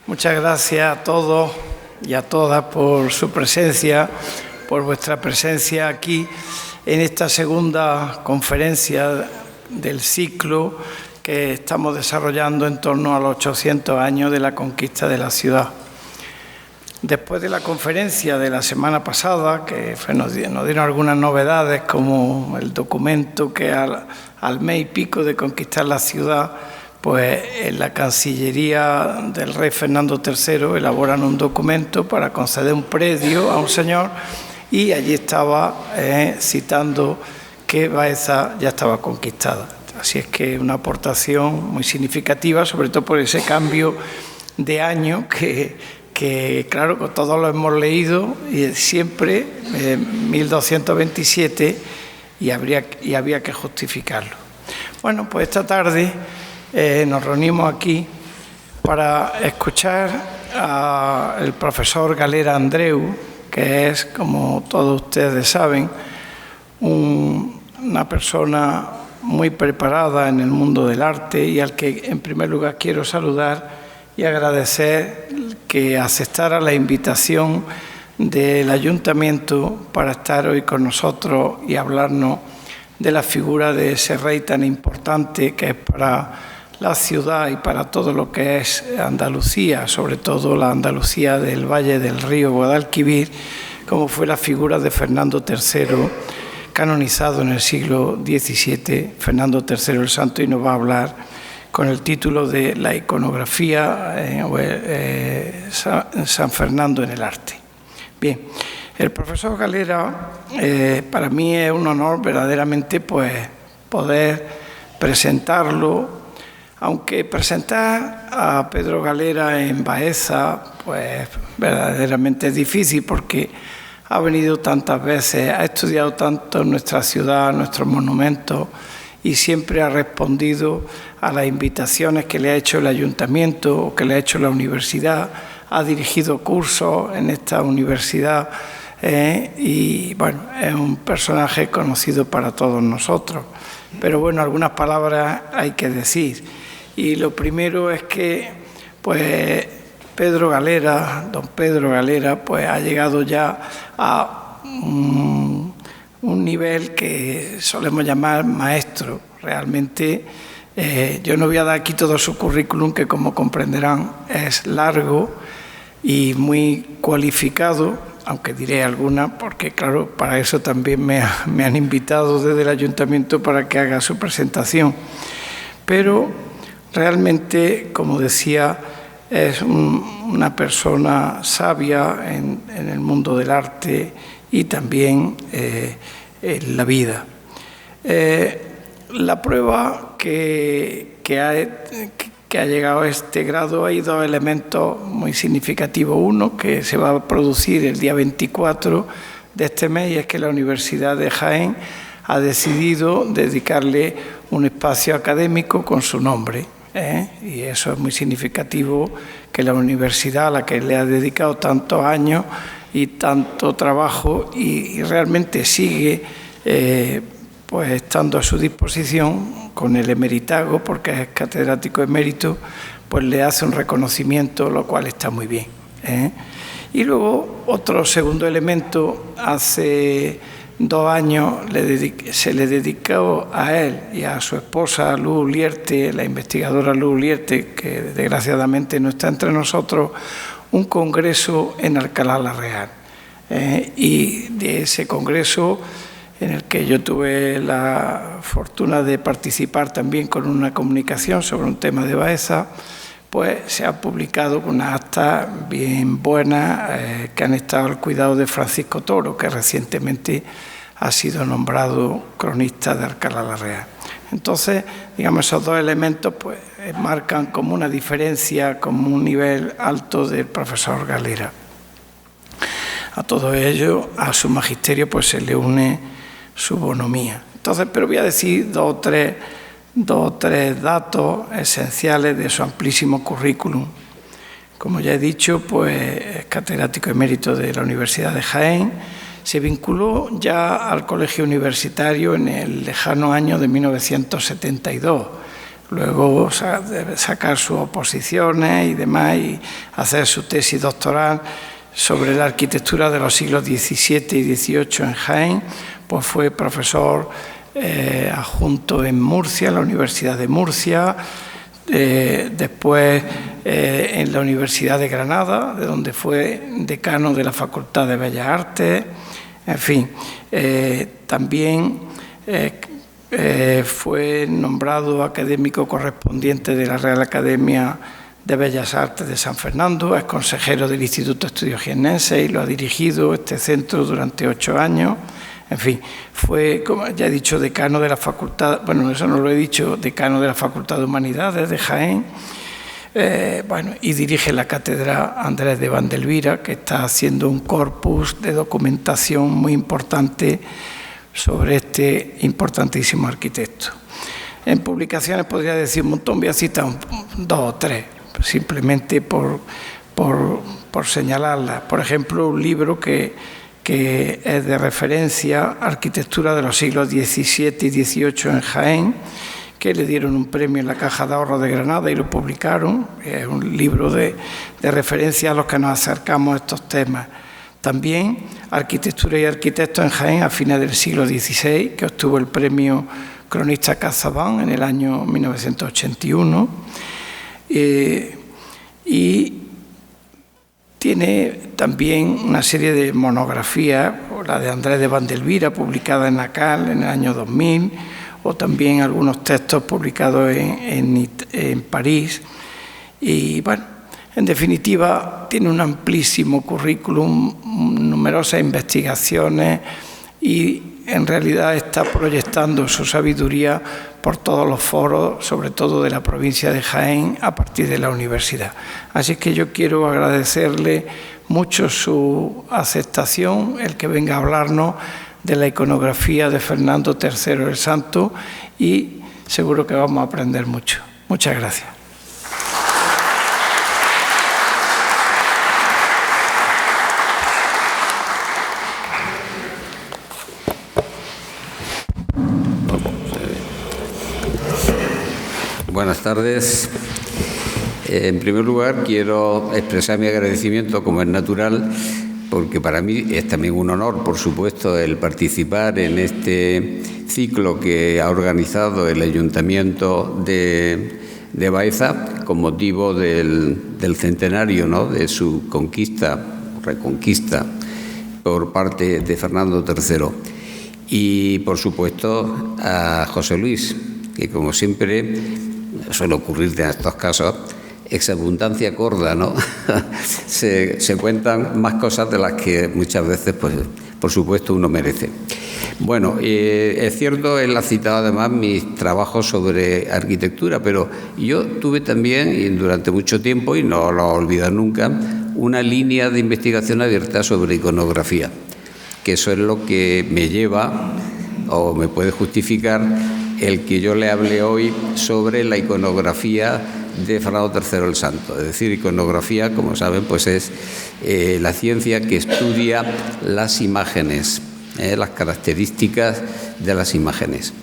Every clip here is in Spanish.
Muchas gracias a todos y a todas por su presencia, por vuestra presencia aquí en esta segunda conferencia del ciclo que estamos desarrollando en torno a los 800 años de la conquista de la ciudad. Después de la conferencia de la semana pasada, que nos dieron algunas novedades como el documento que al mes y pico de conquistar la ciudad, pues en la Cancillería del rey Fernando III elaboran un documento para conceder un predio a un señor y allí estaba citando que Baeza ya estaba conquistada. Así es que una aportación muy significativa, sobre todo por ese cambio de año que claro, todos lo hemos leído y siempre, 1227, y había que justificarlo. Bueno, pues esta tarde nos reunimos aquí para escuchar al profesor Galera Andreu, que es, como todos ustedes saben, una persona muy preparada en el mundo del arte y al que en primer lugar quiero saludar y agradecer que aceptara la invitación del Ayuntamiento para estar hoy con nosotros y hablarnos de la figura de ese rey tan importante que es para la ciudad y para todo lo que es Andalucía, sobre todo la Andalucía del Valle del Río Guadalquivir, como fue la figura de Fernando III, canonizado en el siglo XVII, Fernando III el Santo, y nos va a hablar con el título de La iconografía San Fernando en el arte. Bien, el profesor Galera, para mí es un honor verdaderamente pues, poder presentarlo, aunque presentar a Pedro Galera en Baeza pues verdaderamente es difícil porque ha venido tantas veces, ha estudiado tanto nuestra ciudad, nuestros monumentos y siempre ha respondido a las invitaciones que le ha hecho el ayuntamiento o que le ha hecho la universidad, ha dirigido cursos en esta universidad y bueno, es un personaje conocido para todos nosotros. Pero bueno, algunas palabras hay que decir. Y lo primero es que pues don Pedro Galera, pues ha llegado ya a un nivel que solemos llamar maestro. Realmente yo no voy a dar aquí todo su currículum, que como comprenderán es largo y muy cualificado, aunque diré alguna, porque claro, para eso también me han invitado desde el ayuntamiento para que haga su presentación. Pero realmente, como decía, es una persona sabia en el mundo del arte y también en la vida. La prueba que ha llegado a este grado hay dos elementos muy significativos. Uno, que se va a producir el día 24 de este mes, y es que la Universidad de Jaén ha decidido dedicarle un espacio académico con su nombre. Y eso es muy significativo, que la universidad a la que le ha dedicado tantos años y tanto trabajo y realmente sigue pues estando a su disposición con el emeritago, porque es catedrático emérito, pues le hace un reconocimiento, lo cual está muy bien. Y luego otro segundo elemento, hace 2 años se le dedicó a él y a su esposa Luz Ulierte, la investigadora Luz Ulierte, que desgraciadamente no está entre nosotros, un congreso en Alcalá la Real. Y de ese congreso, en el que yo tuve la fortuna de participar también con una comunicación sobre un tema de Baeza, pues se ha publicado unas actas bien buenas que han estado al cuidado de Francisco Toro, que recientemente ha sido nombrado cronista de Alcalá la Real. Entonces, digamos, esos dos elementos pues marcan como una diferencia, como un nivel alto del profesor Galera. A todo ello, a su magisterio, pues se le une su bonomía. Entonces, pero voy a decir dos o tres datos esenciales de su amplísimo currículum. Como ya he dicho, pues es catedrático emérito de la Universidad de Jaén. Se vinculó ya al colegio universitario en el lejano año de 1972, luego sacar sus oposiciones y demás y hacer su tesis doctoral sobre la arquitectura de los siglos XVII y XVIII en Jaén. Pues fue profesor adjunto en Murcia, en la Universidad de Murcia, después en la Universidad de Granada, de donde fue decano de la Facultad de Bellas Artes. En fin, también fue nombrado académico correspondiente de la Real Academia de Bellas Artes de San Fernando, es consejero del Instituto de Estudios Jiennenses y lo ha dirigido este centro durante 8 años. En fin, fue, como ya he dicho, decano de la Facultad, bueno, eso no lo he dicho, decano de la Facultad de Humanidades de Jaén, y dirige la Cátedra Andrés de Vandelvira, que está haciendo un corpus de documentación muy importante sobre este importantísimo arquitecto. En publicaciones podría decir un montón, voy a citar 2 o 3, simplemente por señalarlas. Por ejemplo, un libro que es de referencia, Arquitectura de los siglos XVII y XVIII en Jaén, que le dieron un premio en la Caja de Ahorros de Granada y lo publicaron. Es un libro de referencia a los que nos acercamos a estos temas. También Arquitectura y Arquitectos en Jaén a fines del siglo XVI, que obtuvo el premio Cronista Cazabán en el año 1981. Y tiene también una serie de monografías, la de Andrés de Vandelvira, publicada en ACAL en el año 2000, o también algunos textos publicados en París. Y bueno, en definitiva, tiene un amplísimo currículum, numerosas investigaciones y en realidad está proyectando su sabiduría por todos los foros, sobre todo de la provincia de Jaén, a partir de la universidad. Así que yo quiero agradecerle mucho su aceptación, el que venga a hablarnos de la iconografía de Fernando III el Santo, y seguro que vamos a aprender mucho. Muchas gracias. Buenas tardes. En primer lugar, quiero expresar mi agradecimiento, como es natural, porque para mí es también un honor, por supuesto, el participar en este ciclo que ha organizado el Ayuntamiento de Baeza con motivo del centenario, ¿no?, de su reconquista por parte de Fernando III. Y, por supuesto, a José Luis, que, como siempre suele ocurrir en estos casos, ex abundancia corda, ¿no? se cuentan más cosas de las que muchas veces, pues, por supuesto, uno merece. Bueno, es cierto, él ha citado además mis trabajos sobre arquitectura, pero yo tuve también, y durante mucho tiempo, y no lo olvido nunca, una línea de investigación abierta sobre iconografía, que eso es lo que me lleva, o me puede justificar, el que yo le hable hoy sobre la iconografía de Fernando III el Santo. Es decir, iconografía, como saben, pues es la ciencia que estudia las imágenes, las características de las imágenes.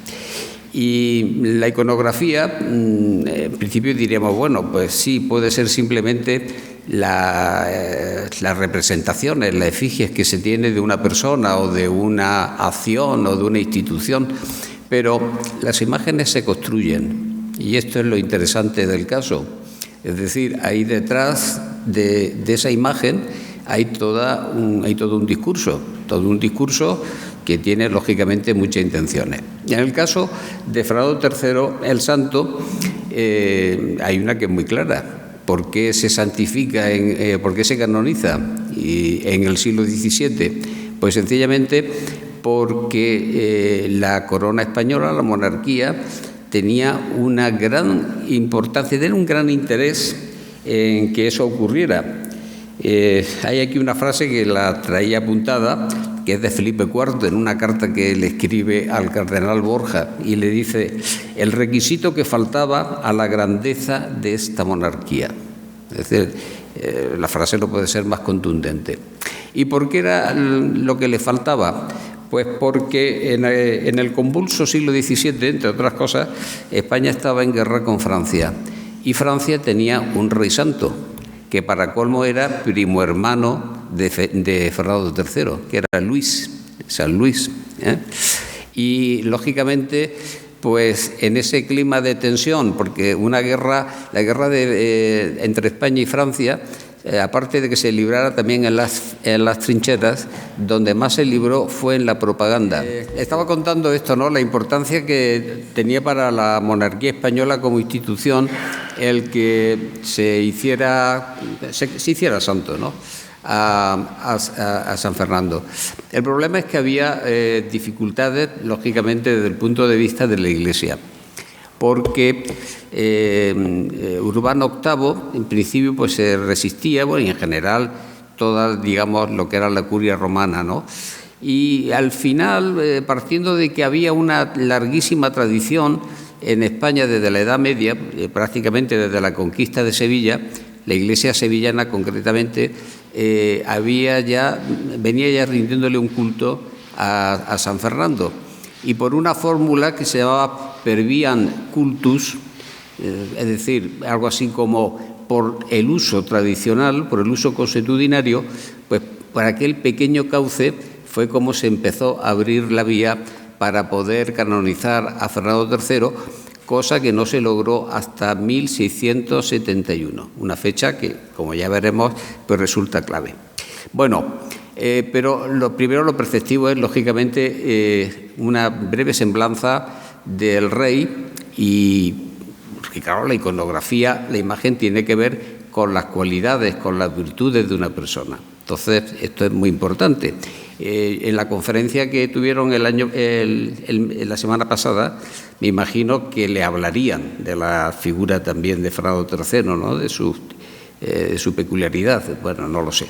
Y la iconografía, en principio diríamos, bueno, pues sí, puede ser simplemente las representaciones, las efigies que se tiene de una persona o de una acción o de una institución, pero las imágenes se construyen, y esto es lo interesante del caso. Es decir, ahí detrás de esa imagen hay todo un discurso que tiene, lógicamente, muchas intenciones. Y en el caso de Fernando III el Santo, hay una que es muy clara. ¿Por qué se santifica, por qué se canoniza en el siglo XVII? Pues sencillamente porque la corona española, la monarquía, tenía una gran importancia, tenía un gran interés en que eso ocurriera. Hay aquí una frase que la traía apuntada, que es de Felipe IV, en una carta que le escribe al cardenal Borja, y le dice: el requisito que faltaba a la grandeza de esta monarquía. Es decir, la frase no puede ser más contundente. ¿Y por qué era lo que le faltaba? Pues porque en el convulso siglo XVII, entre otras cosas, España estaba en guerra con Francia y Francia tenía un rey santo, que para colmo era primo hermano de Fernando III, que era Luis, San Luis. Y, lógicamente, pues en ese clima de tensión, porque la guerra entre España y Francia, aparte de que se librara también en las trincheras, donde más se libró fue en la propaganda. Estaba contando esto, ¿no?, la importancia que tenía para la monarquía española como institución el que se hiciera santo, ¿no?, a San Fernando. El problema es que había dificultades, lógicamente, desde el punto de vista de la Iglesia, porque Urbano VIII, en principio, pues se resistía, bueno, y en general, toda, digamos, lo que era la curia romana, ¿no? Y al final, partiendo de que había una larguísima tradición en España desde la Edad Media, prácticamente desde la conquista de Sevilla, la Iglesia sevillana concretamente venía ya rindiéndole un culto a San Fernando, y por una fórmula que se llamaba per viam cultus, es decir, algo así como por el uso tradicional, por el uso consuetudinario, pues por aquel pequeño cauce fue como se empezó a abrir la vía para poder canonizar a Fernando III, cosa que no se logró hasta 1671, una fecha que, como ya veremos, pues resulta clave. Bueno, pero lo perceptivo es, lógicamente, una breve semblanza del rey, y porque, claro, la iconografía, la imagen tiene que ver con las cualidades, con las virtudes de una persona. Entonces, esto es muy importante. En la conferencia que tuvieron la semana pasada, me imagino que le hablarían de la figura también de Fernando III, ¿no?, de su peculiaridad. Bueno, no lo sé.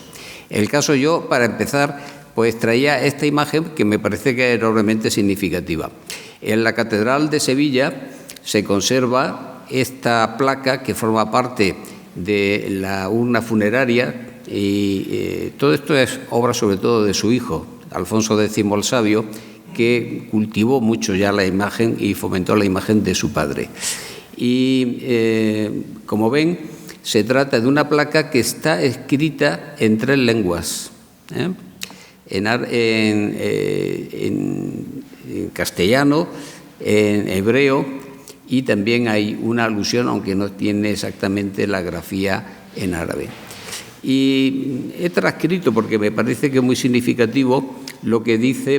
El caso, yo, para empezar, pues traía esta imagen que me parece que es enormemente significativa. En la Catedral de Sevilla se conserva esta placa que forma parte de la urna funeraria, y todo esto es obra sobre todo de su hijo, Alfonso X el Sabio, que cultivó mucho ya la imagen y fomentó la imagen de su padre. Y como ven, se trata de una placa que está escrita en 3 lenguas, en castellano, en hebreo, y también hay una alusión, aunque no tiene exactamente la grafía en árabe. Y he transcrito, porque me parece que es muy significativo,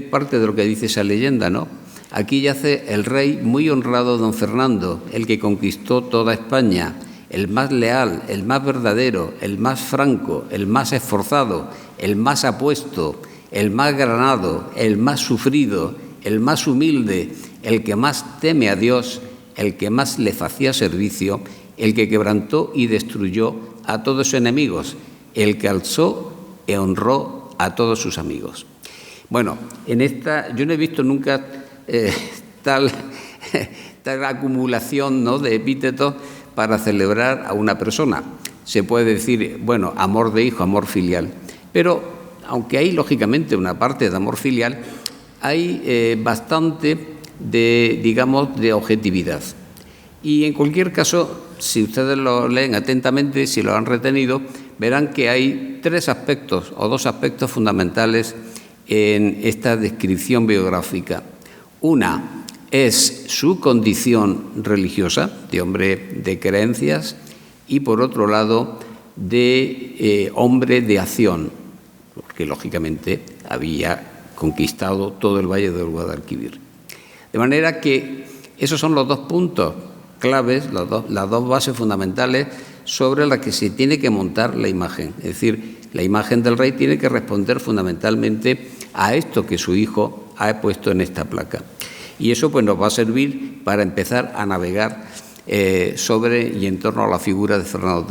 parte de lo que dice esa leyenda, ¿no? Aquí yace el rey muy honrado don Fernando, el que conquistó toda España, el más leal, el más verdadero, el más franco, el más esforzado, el más apuesto, el más granado, el más sufrido, el más humilde, el que más teme a Dios, el que más le hacía servicio, el que quebrantó y destruyó a todos sus enemigos, el que alzó y honró a todos sus amigos. Bueno, yo no he visto nunca tal acumulación, ¿no?, de epítetos para celebrar a una persona. Se puede decir, bueno, amor de hijo, amor filial, pero aunque hay, lógicamente, una parte de amor filial, hay bastante de objetividad. Y en cualquier caso, si ustedes lo leen atentamente, si lo han retenido, verán que hay 2 aspectos fundamentales en esta descripción biográfica. Una es su condición religiosa, de hombre de creencias, y por otro lado, de hombre de acción, porque lógicamente había conquistado todo el Valle del Guadalquivir. De manera que esos son los 2 puntos claves, las dos bases fundamentales sobre las que se tiene que montar la imagen. Es decir, la imagen del rey tiene que responder fundamentalmente a esto que su hijo ha puesto en esta placa. Y eso, pues, nos va a servir para empezar a navegar sobre y en torno a la figura de Fernando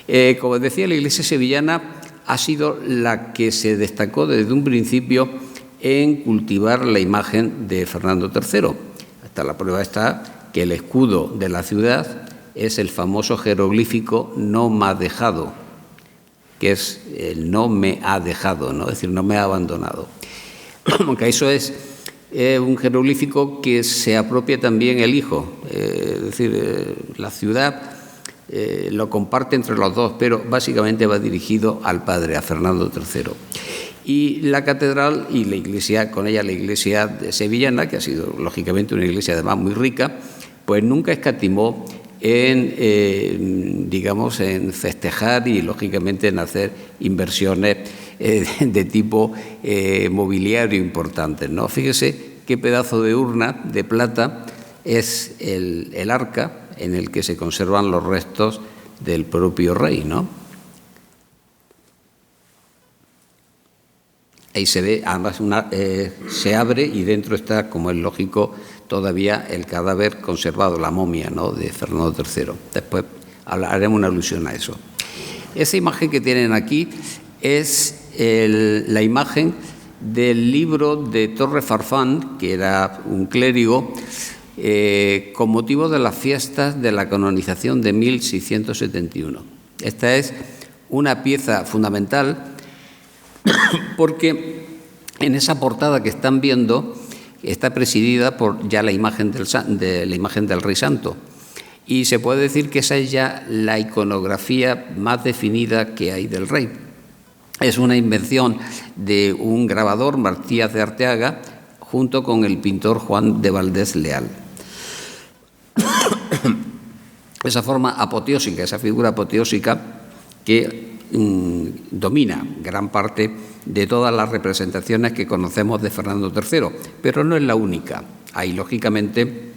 III. Como decía, la Iglesia sevillana ha sido la que se destacó desde un principio en cultivar la imagen de Fernando III. Hasta la prueba está que el escudo de la ciudad es el famoso jeroglífico no me ha dejado, que es el no me ha dejado, ¿no? Es decir, no me ha abandonado. Aunque eso es un jeroglífico que se apropia también el hijo, es decir, la ciudad lo comparte entre los dos, pero básicamente va dirigido al padre, a Fernando III. Y la catedral y la iglesia, con ella la iglesia sevillana, que ha sido lógicamente una iglesia además muy rica, pues nunca escatimó en, digamos, en festejar y lógicamente en hacer inversiones de tipo mobiliario importantes, ¿no? Fíjese qué pedazo de urna de plata es el arca en el que se conservan los restos del propio rey, ¿no? Ahí se ve, además se abre y dentro está, como es lógico, todavía el cadáver conservado, la momia, ¿no?, de Fernando III. Después haremos una alusión a eso. Esa imagen que tienen aquí es la imagen del libro de Torre Farfán, que era un clérigo, con motivo de las fiestas de la canonización de 1671. Esta es una pieza fundamental porque en esa portada que están viendo está presidida por ya la imagen del Rey Santo, y se puede decir que esa es ya la iconografía más definida que hay del rey. Es una invención de un grabador, Martías de Arteaga, junto con el pintor Juan de Valdés Leal. Esa forma apoteósica, esa figura apoteósica que domina gran parte de todas las representaciones que conocemos de Fernando III, pero no es la única. Hay, lógicamente,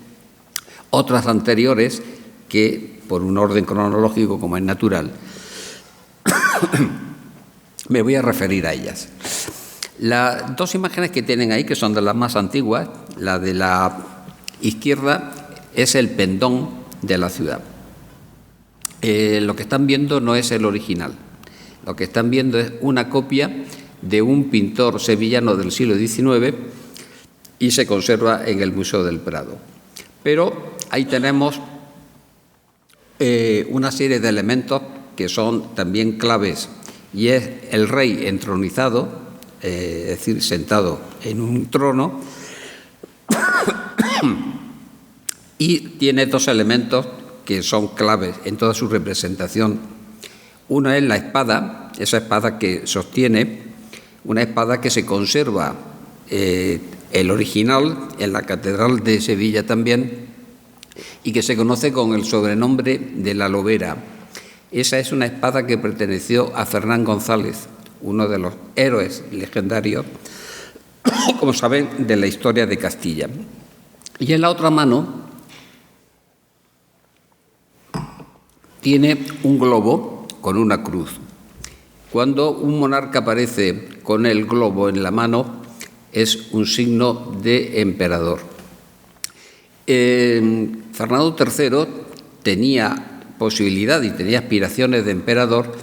otras anteriores que, por un orden cronológico como es natural, me voy a referir a ellas. Las dos imágenes que tienen ahí, que son de las más antiguas, la de la izquierda es el pendón de la ciudad. Lo que están viendo no es el original. Lo que están viendo es una copia de un pintor sevillano del siglo XIX y se conserva en el Museo del Prado. Pero ahí tenemos una serie de elementos que son también claves, y es el rey entronizado, es decir, sentado en un trono, y tiene dos elementos que son claves en toda su representación. Uno es la espada, esa espada que sostiene, una espada que se conserva, el original, en la Catedral de Sevilla también, y que se conoce con el sobrenombre de la Lobera. Esa es una espada que perteneció a Fernán González, uno de los héroes legendarios, como saben, de la historia de Castilla. Y en la otra mano tiene un globo con una cruz. Cuando un monarca aparece con el globo en la mano, es un signo de emperador. Fernando III tenía posibilidad y tenía aspiraciones de emperador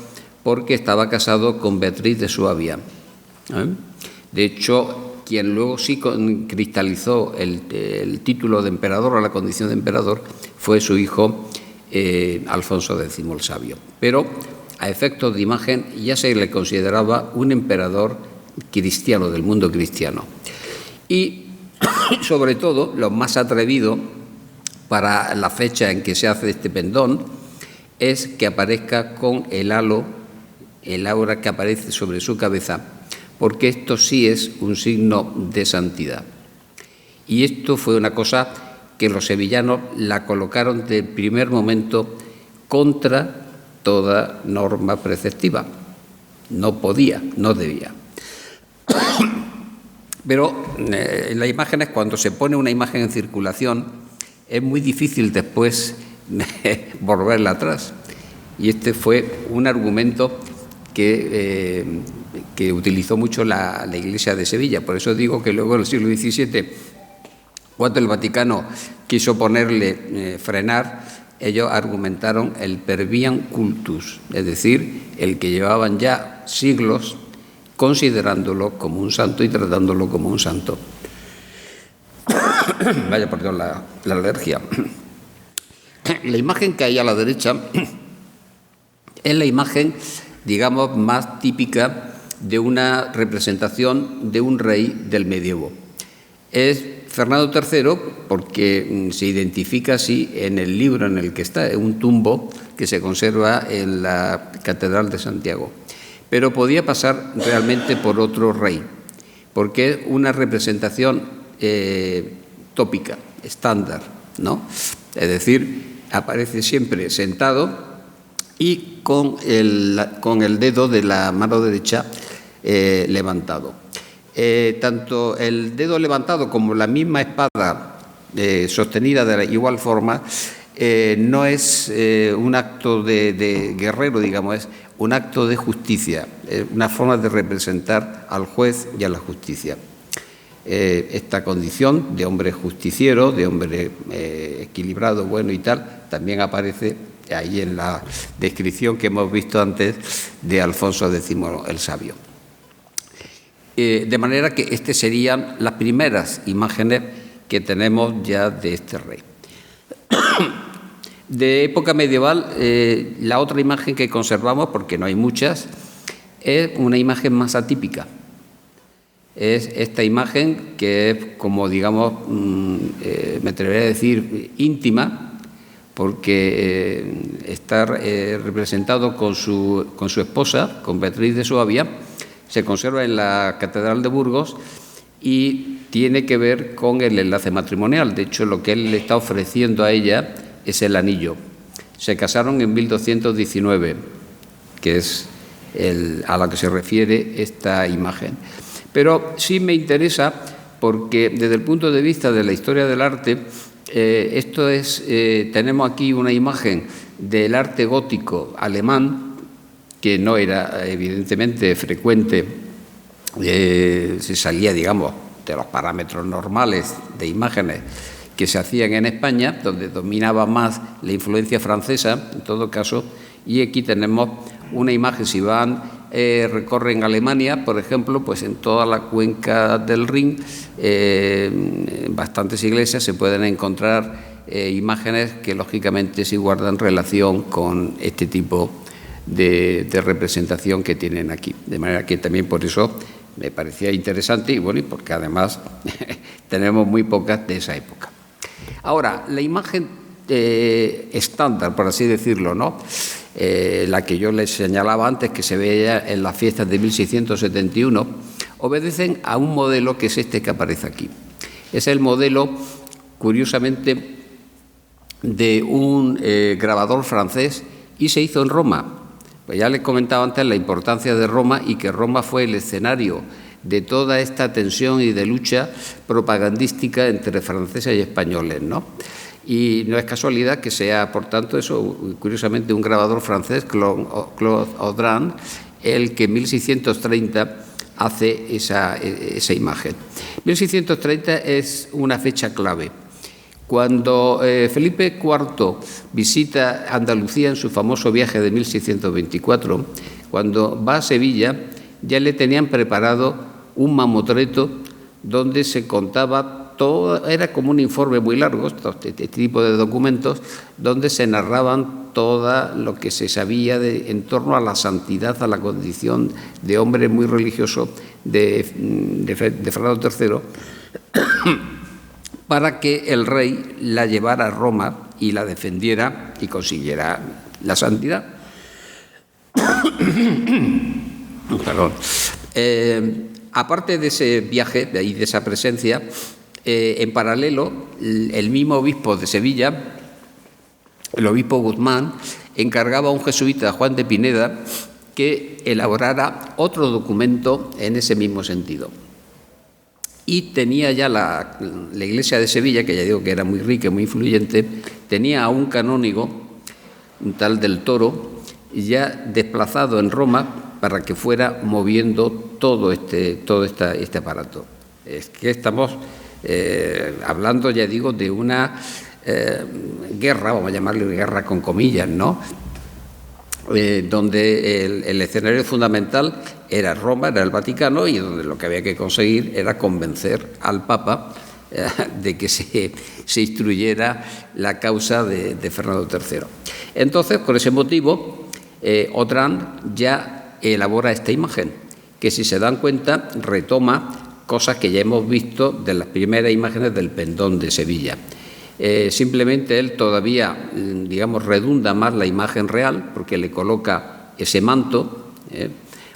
porque estaba casado con Beatriz de Suabia. De hecho, quien luego sí cristalizó el título de emperador o la condición de emperador fue su hijo Alfonso X el Sabio. Pero a efectos de imagen ya se le consideraba un emperador cristiano, del mundo cristiano. Y sobre todo, lo más atrevido para la fecha en que se hace este pendón es que aparezca con el halo, el aura que aparece sobre su cabeza, porque esto sí es un signo de santidad. Y esto fue una cosa que los sevillanos la colocaron de primer momento contra toda norma preceptiva. No podía, no debía. Pero en las imágenes, cuando se pone una imagen en circulación, es muy difícil después volverla atrás. Y este fue un argumento que utilizó mucho la Iglesia de Sevilla. Por eso digo que luego en el siglo XVII, cuando el Vaticano quiso ponerle frenar, ellos argumentaron el per viam cultus, es decir, el que llevaban ya siglos considerándolo como un santo y tratándolo como un santo. Vaya, perdón, la alergia. La imagen que hay a la derecha es la imagen, digamos, más típica de una representación de un rey del medievo. Es Fernando III porque se identifica así en el libro en el que está, en un tumbo que se conserva en la Catedral de Santiago. Pero podía pasar realmente por otro rey, porque es una representación tópica, estándar, ¿no? Es decir, aparece siempre sentado y con el dedo de la mano derecha levantado. Tanto el dedo levantado como la misma espada sostenida de la igual forma no es un acto de guerrero, digamos, es un acto de justicia, una forma de representar al juez y a la justicia. Esta condición de hombre justiciero, de hombre equilibrado, bueno y tal, también aparece ahí en la descripción que hemos visto antes de Alfonso X el Sabio. De manera que estas serían las primeras imágenes que tenemos ya de este rey. De época medieval, la otra imagen que conservamos, porque no hay muchas, es una imagen más atípica. Es esta imagen que es como, digamos, me atrevería a decir, íntima, porque está representado con su esposa, con Beatriz de Suabia. Se conserva en la Catedral de Burgos y tiene que ver con el enlace matrimonial. De hecho, lo que él le está ofreciendo a ella es el anillo. Se casaron en 1219, que es a la que se refiere esta imagen. Pero sí me interesa porque desde el punto de vista de la historia del arte, tenemos aquí una imagen del arte gótico alemán, que no era evidentemente frecuente, se salía, digamos, de los parámetros normales de imágenes que se hacían en España, donde dominaba más la influencia francesa, en todo caso, y aquí tenemos una imagen, si recorren Alemania, por ejemplo, pues en toda la cuenca del Rin, en bastantes iglesias se pueden encontrar imágenes que lógicamente sí guardan relación con este tipo de representación que tienen aquí. De manera que también por eso me parecía interesante y bueno, y porque además tenemos muy pocas de esa época. Ahora, la imagen estándar, por así decirlo, ¿no? La que yo les señalaba antes, que se veía en las fiestas de 1671, obedecen a un modelo que es este que aparece aquí. Es el modelo, curiosamente, de un grabador francés y se hizo en Roma. Pues ya les comentaba antes la importancia de Roma y que Roma fue el escenario de toda esta tensión y de lucha propagandística entre franceses y españoles, ¿no? Y no es casualidad que sea, por tanto, eso, curiosamente, un grabador francés, Claude Audran, el que en 1630 hace esa imagen. 1630 es una fecha clave. Cuando Felipe IV visita Andalucía en su famoso viaje de 1624, cuando va a Sevilla, ya le tenían preparado un mamotreto donde se contaba todo, era como un informe muy largo, este tipo de documentos, donde se narraban todo lo que se sabía en torno a la santidad, a la condición de hombre muy religioso de Fernando III, para que el rey la llevara a Roma y la defendiera y consiguiera la santidad. Perdón. Aparte de ese viaje y de esa presencia, en paralelo, el mismo obispo de Sevilla, el obispo Guzmán, encargaba a un jesuita, Juan de Pineda, que elaborara otro documento en ese mismo sentido. Y tenía ya la iglesia de Sevilla, que ya digo que era muy rica y muy influyente, tenía a un canónigo, un tal del Toro, ya desplazado en Roma para que fuera moviendo todo este aparato. Es que estamos hablando, ya digo, de una guerra, vamos a llamarle guerra con comillas, ¿no? Donde el escenario fundamental era Roma, era el Vaticano, y donde lo que había que conseguir era convencer al Papa de que se instruyera la causa de Fernando III. Entonces, por ese motivo, Audran ya elabora esta imagen, que, si se dan cuenta, retoma cosas que ya hemos visto de las primeras imágenes del Pendón de Sevilla. Simplemente él todavía, digamos, redunda más la imagen real, porque le coloca ese manto,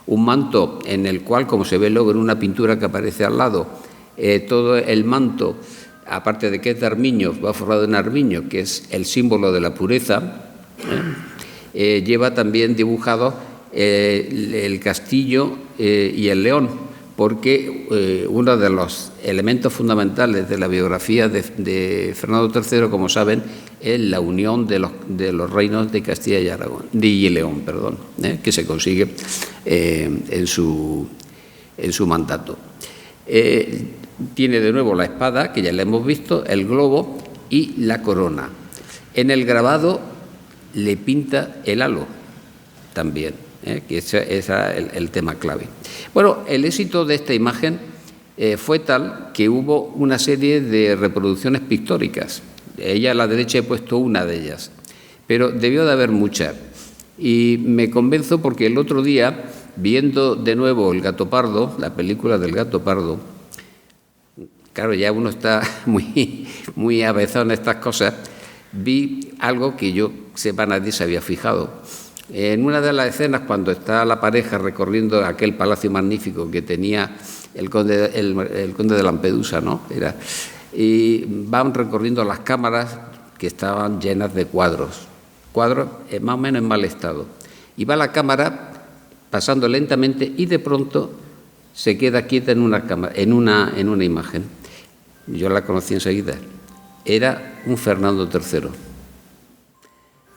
un manto en el cual, como se ve luego en una pintura que aparece al lado, todo el manto, aparte de que es de armiño, va forrado en armiño, que es el símbolo de la pureza, lleva también dibujados el castillo y el león, porque uno de los elementos fundamentales de la biografía de Fernando III, como saben, es la unión de los reinos de Castilla y Aragón, y León, que se consigue en su mandato. Tiene de nuevo la espada, que ya la hemos visto, el globo y la corona. En el grabado le pinta el halo también, que ese es el tema clave. Bueno, el éxito de esta imagen fue tal que hubo una serie de reproducciones pictóricas. Ella a la derecha he puesto una de ellas, pero debió de haber muchas. Y me convenzo porque el otro día, viendo de nuevo El gato pardo, la película del gato pardo, claro, ya uno está muy avezado en estas cosas, vi algo que yo sepa nadie se había fijado. En una de las escenas, cuando está la pareja recorriendo aquel palacio magnífico que tenía el conde de Lampedusa, ¿no? Y van recorriendo las cámaras que estaban llenas de cuadros más o menos en mal estado. Y va la cámara pasando lentamente y de pronto se queda quieta en una imagen. Yo la conocí enseguida. Era un Fernando III.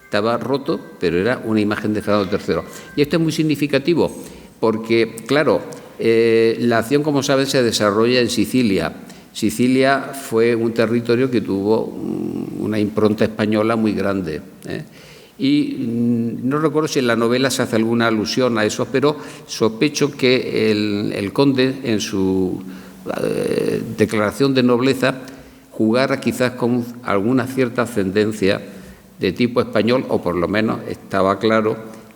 Estaba roto, pero era una imagen de Fernando III. Y esto es muy significativo, porque, claro, la acción, como saben, se desarrolla en Sicilia. Sicilia fue un territorio que tuvo una impronta española muy grande. Y no recuerdo si en la novela se hace alguna alusión a eso, pero sospecho que el conde, en su declaración de nobleza, jugara quizás con alguna cierta ascendencia de tipo español, o por lo menos estaba claro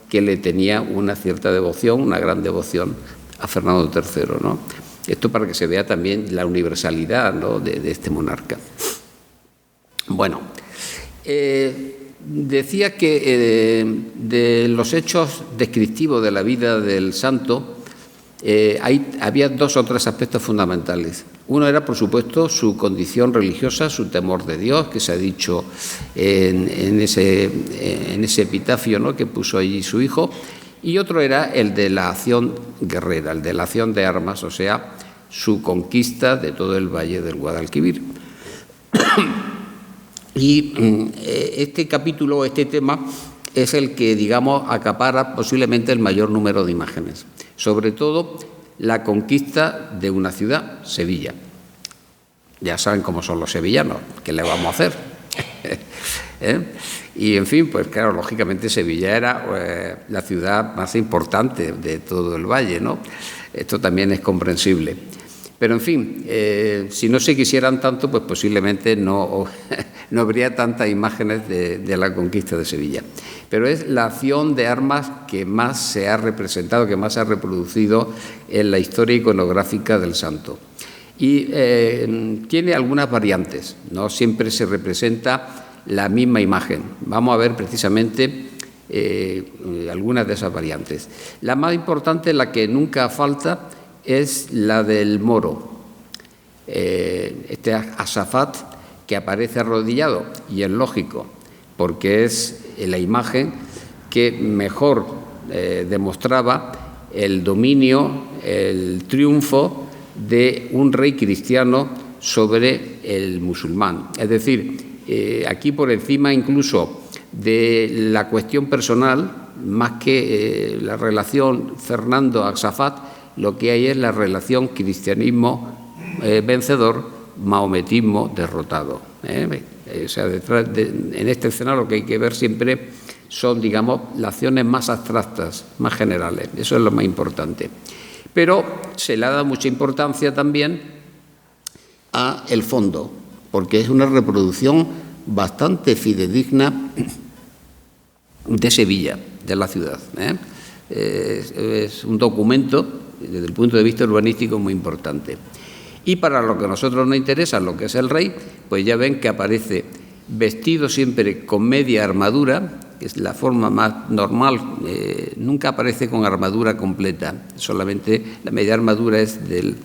que le tenía una cierta devoción, una gran devoción a Fernando III, ¿no? Esto para que se vea también la universalidad, ¿no?, de este monarca. Bueno, decía que de los hechos descriptivos de la vida del santo había dos o tres aspectos fundamentales. Uno era, por supuesto, su condición religiosa, su temor de Dios, que se ha dicho en ese epitafio, ¿no?, que puso allí su hijo, y otro era el de la acción guerrera, el de la acción de armas, o sea, su conquista de todo el valle del Guadalquivir. Y este capítulo, este tema, es el que, digamos, acapara posiblemente el mayor número de imágenes, sobre todo la conquista de una ciudad, Sevilla. Ya saben cómo son los sevillanos, ¿qué le vamos a hacer? Y, en fin, pues claro, lógicamente Sevilla era la ciudad más importante de todo el valle, ¿no? Esto también es comprensible. Pero, en fin, si no se quisieran tanto, pues posiblemente no habría tantas imágenes de la conquista de Sevilla. Pero es la acción de armas que más se ha representado, que más se ha reproducido en la historia iconográfica del santo. Y tiene algunas variantes, no siempre se representa la misma imagen. Vamos a ver precisamente algunas de esas variantes. La más importante, la que nunca falta, es la del moro, este Asafat que aparece arrodillado, y es lógico, porque es la imagen que mejor demostraba el dominio, el triunfo de un rey cristiano sobre el musulmán. Es decir, aquí por encima incluso de la cuestión personal, más que la relación Fernando-Asafat, lo que hay es la relación cristianismo vencedor, maometismo derrotado. O sea, en este escenario lo que hay que ver siempre son, digamos, las acciones más abstractas, más generales. Eso es lo más importante. Pero se le ha dado mucha importancia también a el fondo, porque es una reproducción bastante fidedigna de Sevilla, de la ciudad. Es un documento desde el punto de vista urbanístico muy importante. Y para lo que a nosotros nos interesa, lo que es el rey, pues ya ven que aparece vestido siempre con media armadura, que es la forma más normal, nunca aparece con armadura completa, solamente la media armadura es del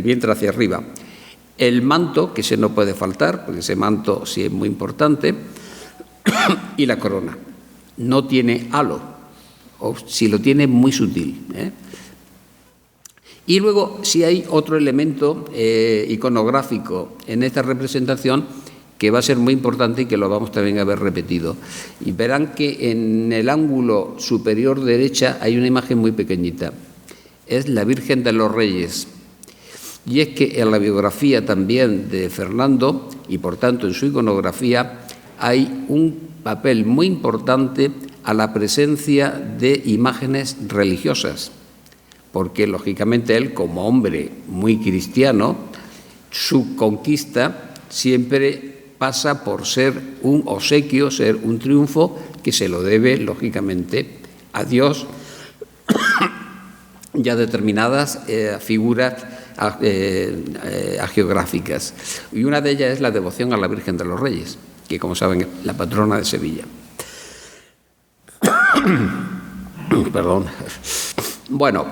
vientre hacia arriba. El manto, que ese no puede faltar, porque ese manto sí es muy importante, y la corona. No tiene halo, o si lo tiene, muy sutil, Y luego, sí hay otro elemento iconográfico en esta representación que va a ser muy importante y que lo vamos también a ver repetido. Y verán que en el ángulo superior derecha hay una imagen muy pequeñita. Es la Virgen de los Reyes. Y es que en la biografía también de Fernando, y por tanto en su iconografía, hay un papel muy importante a la presencia de imágenes religiosas, porque lógicamente él, como hombre muy cristiano, su conquista siempre pasa por ser un obsequio, ser un triunfo que se lo debe, lógicamente, a Dios y a determinadas figuras geográficas. Y una de ellas es la devoción a la Virgen de los Reyes, que, como saben, es la patrona de Sevilla. Perdón. Bueno,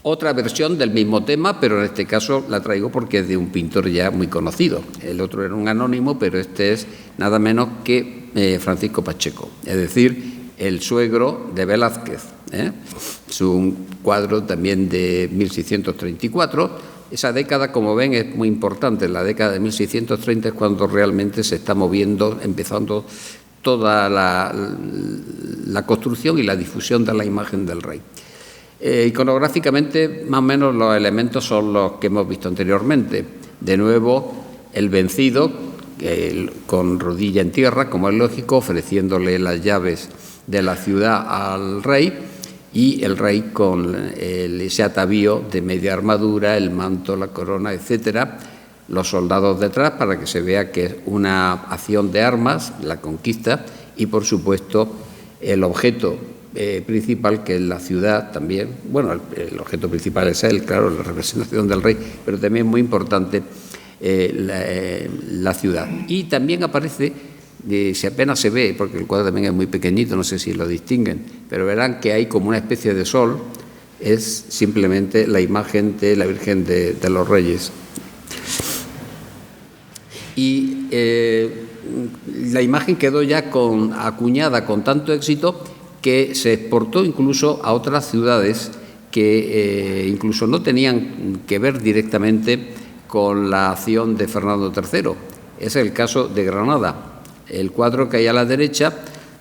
otra versión del mismo tema, pero en este caso la traigo porque es de un pintor ya muy conocido. El otro era un anónimo, pero este es nada menos que Francisco Pacheco, es decir, el suegro de Velázquez. Es un cuadro también de 1634. Esa década, como ven, es muy importante. La década de 1630 es cuando realmente se está moviendo, empezando toda la construcción y la difusión de la imagen del rey. Iconográficamente, más o menos los elementos son los que hemos visto anteriormente. De nuevo, el vencido, con rodilla en tierra, como es lógico, ofreciéndole las llaves de la ciudad al rey, y el rey con ese atavío de media armadura, el manto, la corona, etcétera, los soldados detrás para que se vea que es una acción de armas, la conquista, y por supuesto el objeto principal, que es la ciudad también. Bueno, el objeto principal es él, claro, la representación del rey, pero también muy importante la ciudad. Y también aparece, si apenas se ve, porque el cuadro también es muy pequeñito, no sé si lo distinguen, pero verán que hay como una especie de sol, es simplemente la imagen de la Virgen de los Reyes. Y la imagen quedó ya acuñada con tanto éxito que se exportó incluso a otras ciudades que incluso no tenían que ver directamente con la acción de Fernando III. Es el caso de Granada. El cuadro que hay a la derecha,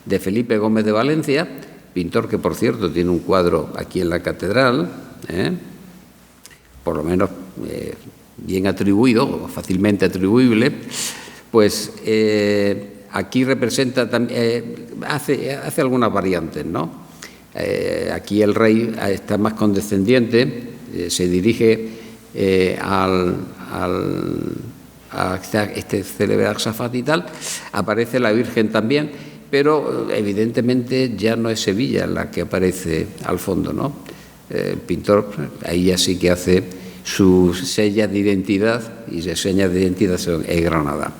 de Felipe Gómez de Valencia, pintor que, por cierto, tiene un cuadro aquí en la catedral, por lo menos bien atribuido, fácilmente atribuible, pues aquí representa, hace algunas variantes, ¿no? Aquí el rey está más condescendiente, se dirige a este célebre Arsafat y tal, aparece la Virgen también, pero evidentemente ya no es Sevilla la que aparece al fondo, ¿no? El pintor ahí ya sí que hace sus señas de identidad, y las señas de identidad son Granada,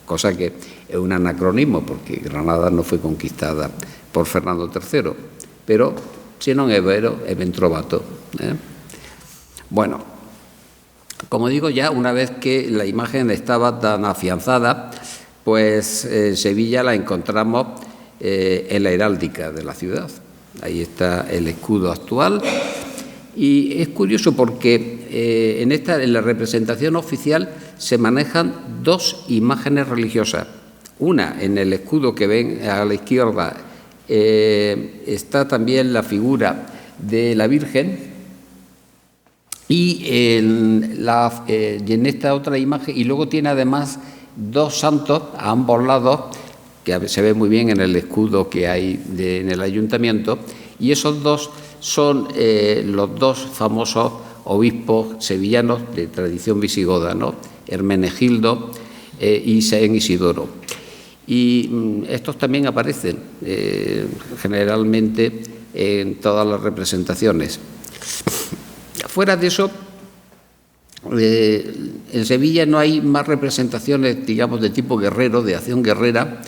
cosa que es un anacronismo porque Granada no fue conquistada por Fernando III, pero si no es vero, es ben trovato. Bueno, como digo, ya una vez que la imagen estaba tan afianzada, pues Sevilla la encontramos en la heráldica de la ciudad. Ahí está el escudo actual. Y es curioso porque en la representación oficial se manejan dos imágenes religiosas. Una, en el escudo que ven a la izquierda, está también la figura de la Virgen, y en esta otra imagen, y luego tiene además dos santos a ambos lados, que se ve muy bien en el escudo que hay en el ayuntamiento, y esos dos son los dos famosos obispos sevillanos de tradición visigoda, ¿no? Hermenegildo y San Isidoro. Y estos también aparecen generalmente en todas las representaciones. Fuera de eso, en Sevilla no hay más representaciones, digamos, de tipo guerrero, de acción guerrera,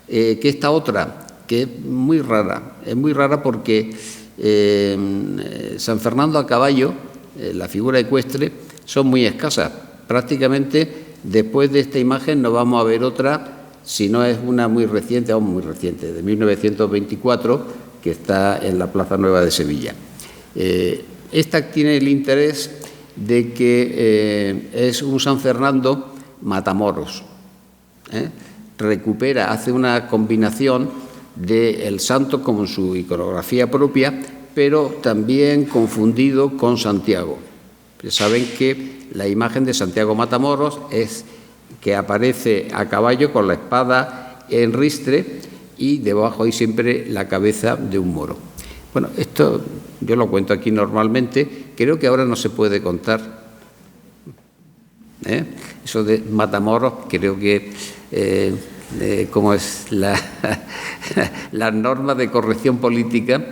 que esta otra, que es muy rara. Es muy rara porque San Fernando a caballo, la figura ecuestre, son muy escasas. Prácticamente después de esta imagen no vamos a ver otra, si no es una muy reciente, aún muy reciente, de 1924, que está en la Plaza Nueva de Sevilla. Esta tiene el interés de que es un San Fernando matamoros. Recupera, hace una combinación del santo con su iconografía propia, pero también confundido con Santiago. Saben que la imagen de Santiago Matamoros es que aparece a caballo con la espada en ristre y debajo hay siempre la cabeza de un moro. Bueno, esto yo lo cuento aquí normalmente, creo que ahora no se puede contar. Eso de Matamoros, creo que como es las normas de corrección política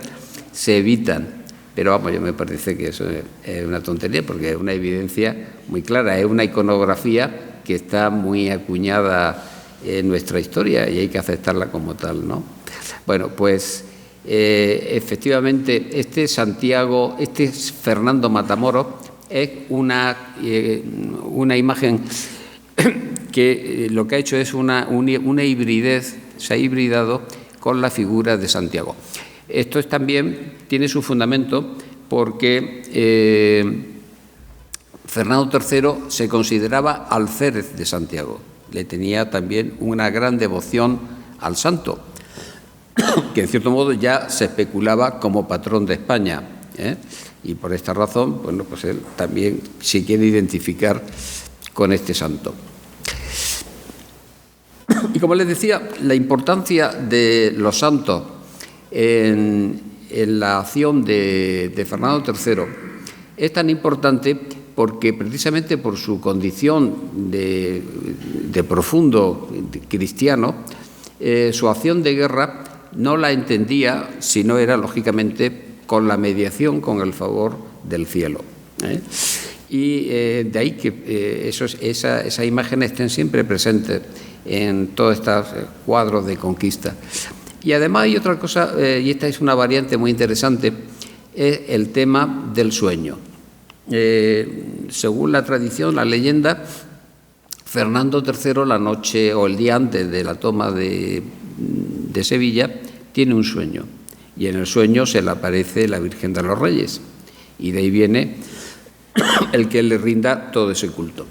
se evitan. Pero vamos, yo me parece que eso es una tontería porque es una evidencia muy clara, es una iconografía que está muy acuñada en nuestra historia y hay que aceptarla como tal, ¿no? Bueno, pues efectivamente este Santiago, este Fernando Matamoros es una imagen que lo que ha hecho es una hibridez, se ha hibridado con la figura de Santiago. Esto también tiene su fundamento porque Fernando III se consideraba alférez de Santiago. Le tenía también una gran devoción al santo, que en cierto modo ya se especulaba como patrón de España. Y por esta razón, bueno, pues él también se quiere identificar con este santo. Y como les decía, la importancia de los santos en la acción de Fernando III es tan importante porque precisamente por su condición de profundo cristiano, su acción de guerra no la entendía si no era, lógicamente, con la mediación, con el favor del cielo. Y de ahí que esas imágenes estén siempre presentes en todos estos cuadros de conquista. Y además hay otra cosa, y esta es una variante muy interesante, es el tema del sueño. Según la tradición, la leyenda, Fernando III, la noche o el día antes de la toma de Sevilla, tiene un sueño. Y en el sueño se le aparece la Virgen de los Reyes. Y de ahí viene el que le rinda todo ese culto.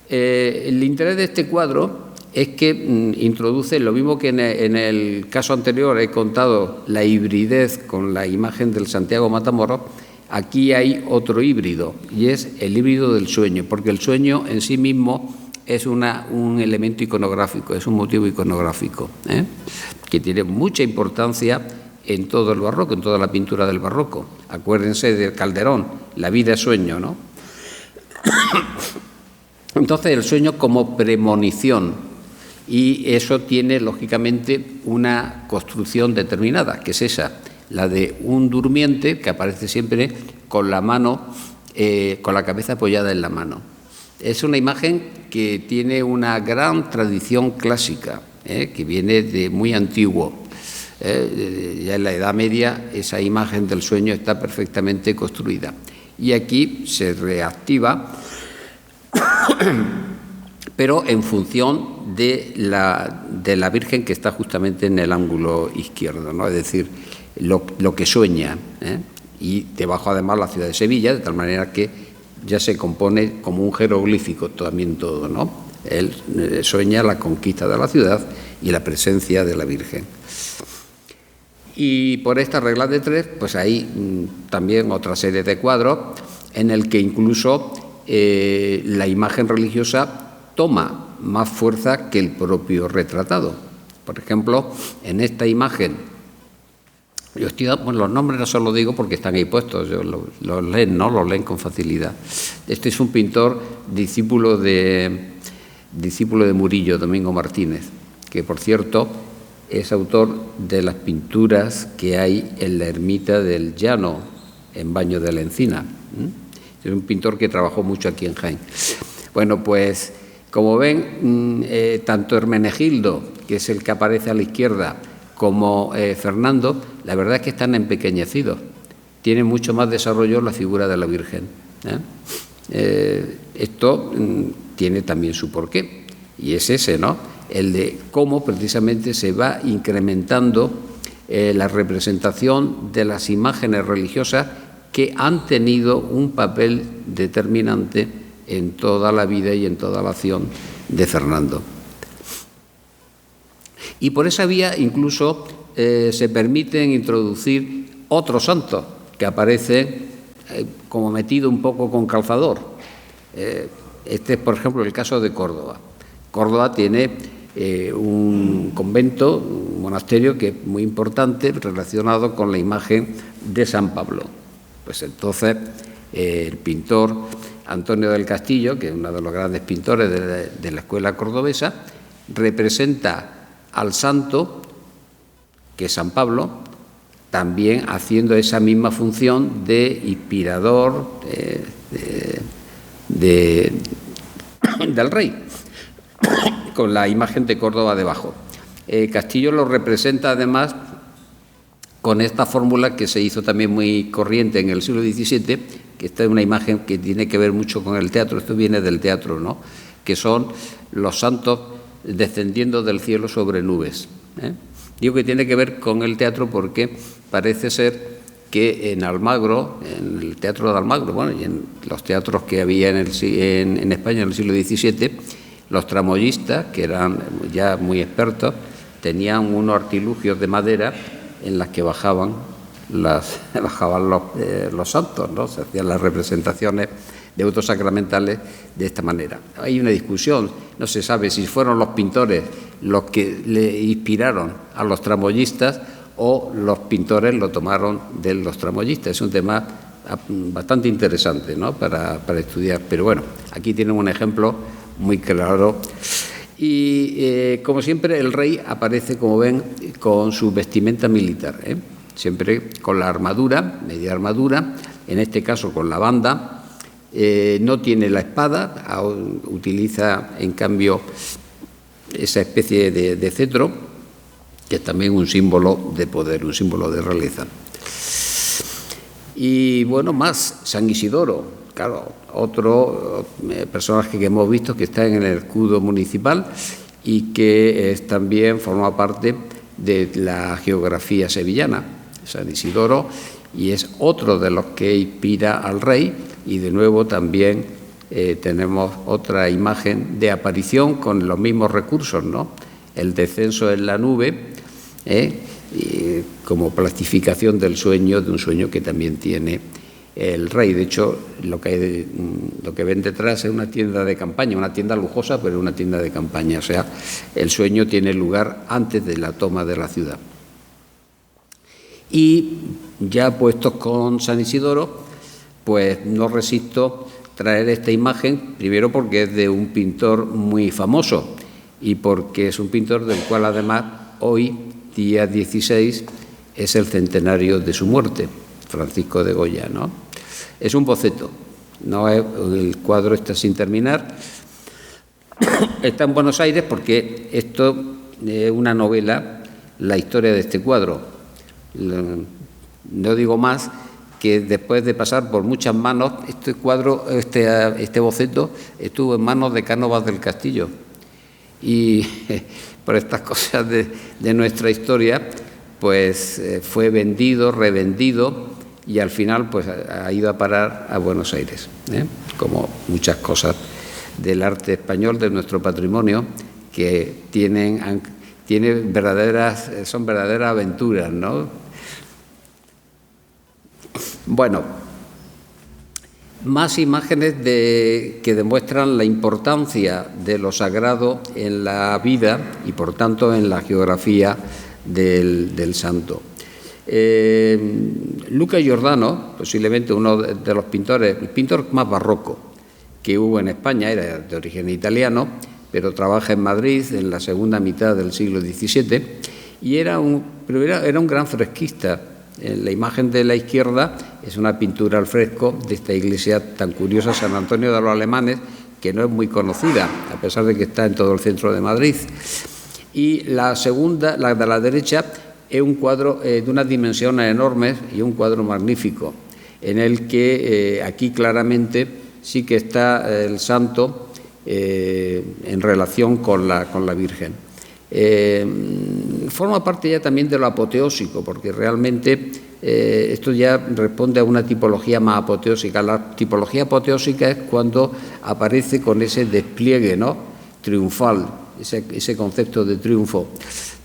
El interés de este cuadro es que introduce, lo mismo que en el caso anterior he contado la hibridez con la imagen del Santiago Matamoros, aquí hay otro híbrido, y es el híbrido del sueño, porque el sueño en sí mismo es un elemento iconográfico, es un motivo iconográfico, que tiene mucha importancia en todo el barroco, en toda la pintura del barroco. Acuérdense del Calderón, la vida es sueño, ¿no? Entonces el sueño como premonición, y eso tiene lógicamente una construcción determinada, que es esa, la de un durmiente que aparece siempre con la mano, con la cabeza apoyada en la mano. Es una imagen que tiene una gran tradición clásica, que viene de muy antiguo. Ya en la Edad Media esa imagen del sueño está perfectamente construida. Y aquí se reactiva, pero en función de la Virgen que está justamente en el ángulo izquierdo, ¿no? Es decir, lo que sueña. Y debajo además la ciudad de Sevilla, de tal manera que ya se compone como un jeroglífico también todo, ¿no? Él sueña la conquista de la ciudad y la presencia de la Virgen. Y por esta regla de tres, pues hay también otra serie de cuadros en el que incluso la imagen religiosa toma más fuerza que el propio retratado. Por ejemplo, en esta imagen, los nombres no se los digo porque están ahí puestos, los leen, ¿no? Los leen con facilidad. Este es un pintor discípulo de Murillo, Domingo Martínez, que por cierto es autor de las pinturas que hay en la ermita del Llano, en Baño de la Encina. Es un pintor que trabajó mucho aquí en Jaén. Bueno, pues como ven, tanto Hermenegildo, que es el que aparece a la izquierda, como Fernando, la verdad es que están empequeñecidos. Tiene mucho más desarrollo la figura de la Virgen. Esto tiene también su porqué, y es ese, ¿no? El de cómo precisamente se va incrementando la representación de las imágenes religiosas que han tenido un papel determinante en toda la vida y en toda la acción de Fernando. Y por esa vía incluso se permiten introducir otros santos que aparecen como metido un poco con calzador. Este es, por ejemplo, el caso de Córdoba. Córdoba tiene un convento, un monasterio que es muy importante relacionado con la imagen de San Pablo. Pues entonces el pintor Antonio del Castillo, que es uno de los grandes pintores de la escuela cordobesa, representa al santo, que es San Pablo, también haciendo esa misma función de inspirador del rey, con la imagen de Córdoba debajo. Castillo lo representa además con esta fórmula que se hizo también muy corriente en el siglo XVII, que esta es una imagen que tiene que ver mucho con el teatro, esto viene del teatro, ¿no? Que son los santos descendiendo del cielo sobre nubes. Digo que tiene que ver con el teatro porque parece ser que en Almagro, en el teatro de Almagro, bueno, y en los teatros que había en España en el siglo XVII, los tramoyistas, que eran ya muy expertos, tenían unos artilugios de madera en las que bajaban los santos, ¿no? Se hacían las representaciones de autos sacramentales de esta manera. Hay una discusión, no se sabe si fueron los pintores los que le inspiraron a los tramoyistas o los pintores lo tomaron de los tramoyistas. Es un tema bastante interesante, ¿no? para estudiar, pero bueno, aquí tienen un ejemplo muy claro. Y como siempre el rey aparece, como ven, con su vestimenta militar, siempre con la armadura, media armadura, en este caso con la banda. No tiene la espada, utiliza en cambio esa especie de cetro, que es también un símbolo de poder, un símbolo de realeza. Y bueno, más San Isidoro, claro, otro personaje que hemos visto que está en el escudo municipal y que también forma parte de la geografía sevillana, San Isidoro, y es otro de los que inspira al rey. Y de nuevo también tenemos otra imagen de aparición con los mismos recursos, ¿no? El descenso en la nube, y como plastificación del sueño, de un sueño que también tiene el rey. De hecho, lo que ven detrás es una tienda de campaña, una tienda lujosa, pero una tienda de campaña. O sea, el sueño tiene lugar antes de la toma de la ciudad. Y ya puestos con San Isidoro, pues no resisto traer esta imagen, primero porque es de un pintor muy famoso y porque es un pintor del cual además hoy, día 16, es el centenario de su muerte, Francisco de Goya, ¿no? Es un boceto, no es, el cuadro está sin terminar, está en Buenos Aires porque esto es una novela, la historia de este cuadro. No digo más que después de pasar por muchas manos, este cuadro, este boceto, estuvo en manos de Cánovas del Castillo. Y por estas cosas de nuestra historia, pues fue vendido, revendido y al final pues ha ido a parar a Buenos Aires, como muchas cosas del arte español, de nuestro patrimonio, que son verdaderas aventuras, ¿no? Bueno, más imágenes que demuestran la importancia de lo sagrado en la vida y, por tanto, en la geografía del santo. Luca Giordano, posiblemente uno de los pintores, el pintor más barroco que hubo en España, era de origen italiano, pero trabaja en Madrid en la segunda mitad del siglo XVII, y era un gran fresquista. La imagen de la izquierda es una pintura al fresco de esta iglesia tan curiosa, San Antonio de los Alemanes, que no es muy conocida, a pesar de que está en todo el centro de Madrid. Y la segunda, la de la derecha, es un cuadro de unas dimensiones enormes y un cuadro magnífico, en el que aquí claramente sí que está el santo en relación con la Virgen. Forma parte ya también de lo apoteósico, porque realmente esto ya responde a una tipología más apoteósica. La tipología apoteósica es cuando aparece con ese despliegue, ¿no?, triunfal, ese concepto de triunfo,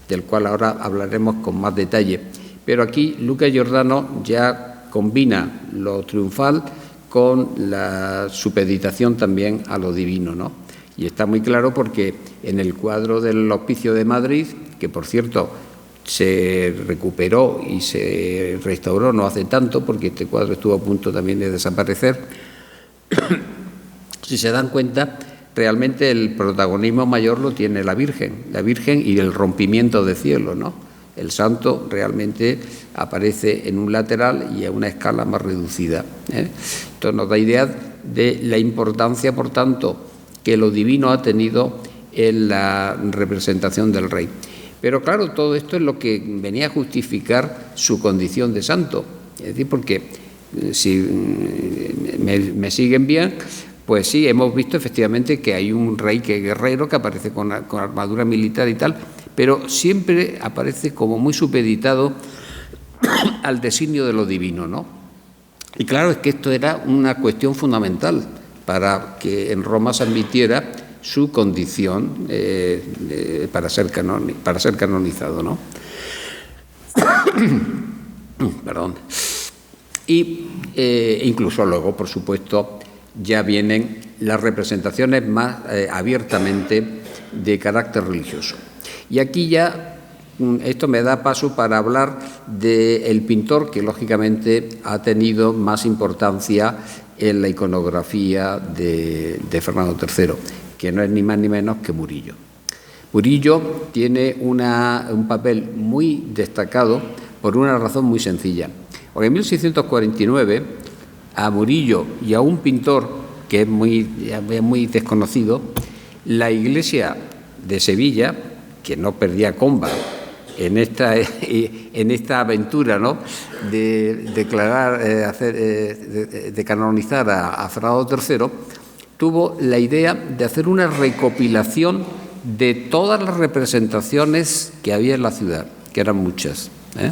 del cual ahora hablaremos con más detalle. Pero aquí Luca Giordano ya combina lo triunfal con la supeditación también a lo divino, ¿no? Y está muy claro porque en el cuadro del Hospicio de Madrid, que por cierto se recuperó y se restauró no hace tanto, porque este cuadro estuvo a punto también de desaparecer, si se dan cuenta, realmente el protagonismo mayor lo tiene la Virgen y el rompimiento de cielo, ¿no? El santo realmente aparece en un lateral y a una escala más reducida, ¿eh? Esto nos da idea de la importancia, por tanto, que lo divino ha tenido en la representación del rey. Pero claro, todo esto es lo que venía a justificar su condición de santo. Es decir, porque si me siguen bien, pues sí, hemos visto efectivamente que hay un rey que es guerrero, que aparece con armadura militar y tal, pero siempre aparece como muy supeditado al designio de lo divino, ¿no? Y claro, es que esto era una cuestión fundamental para que en Roma se admitiera su condición para ser canonizado, ¿no? Perdón. Y incluso luego, por supuesto, ya vienen las representaciones más abiertamente de carácter religioso. Y aquí ya esto me da paso para hablar del pintor que lógicamente ha tenido más importancia en la iconografía de Fernando III, que no es ni más ni menos que Murillo. Murillo tiene un papel muy destacado por una razón muy sencilla. Porque en 1649 a Murillo y a un pintor que es muy desconocido, la iglesia de Sevilla, que no perdía comba en esta aventura, ¿no?, de declarar, de canonizar a Fernando III, tuvo la idea de hacer una recopilación de todas las representaciones que había en la ciudad, que eran muchas, ¿eh?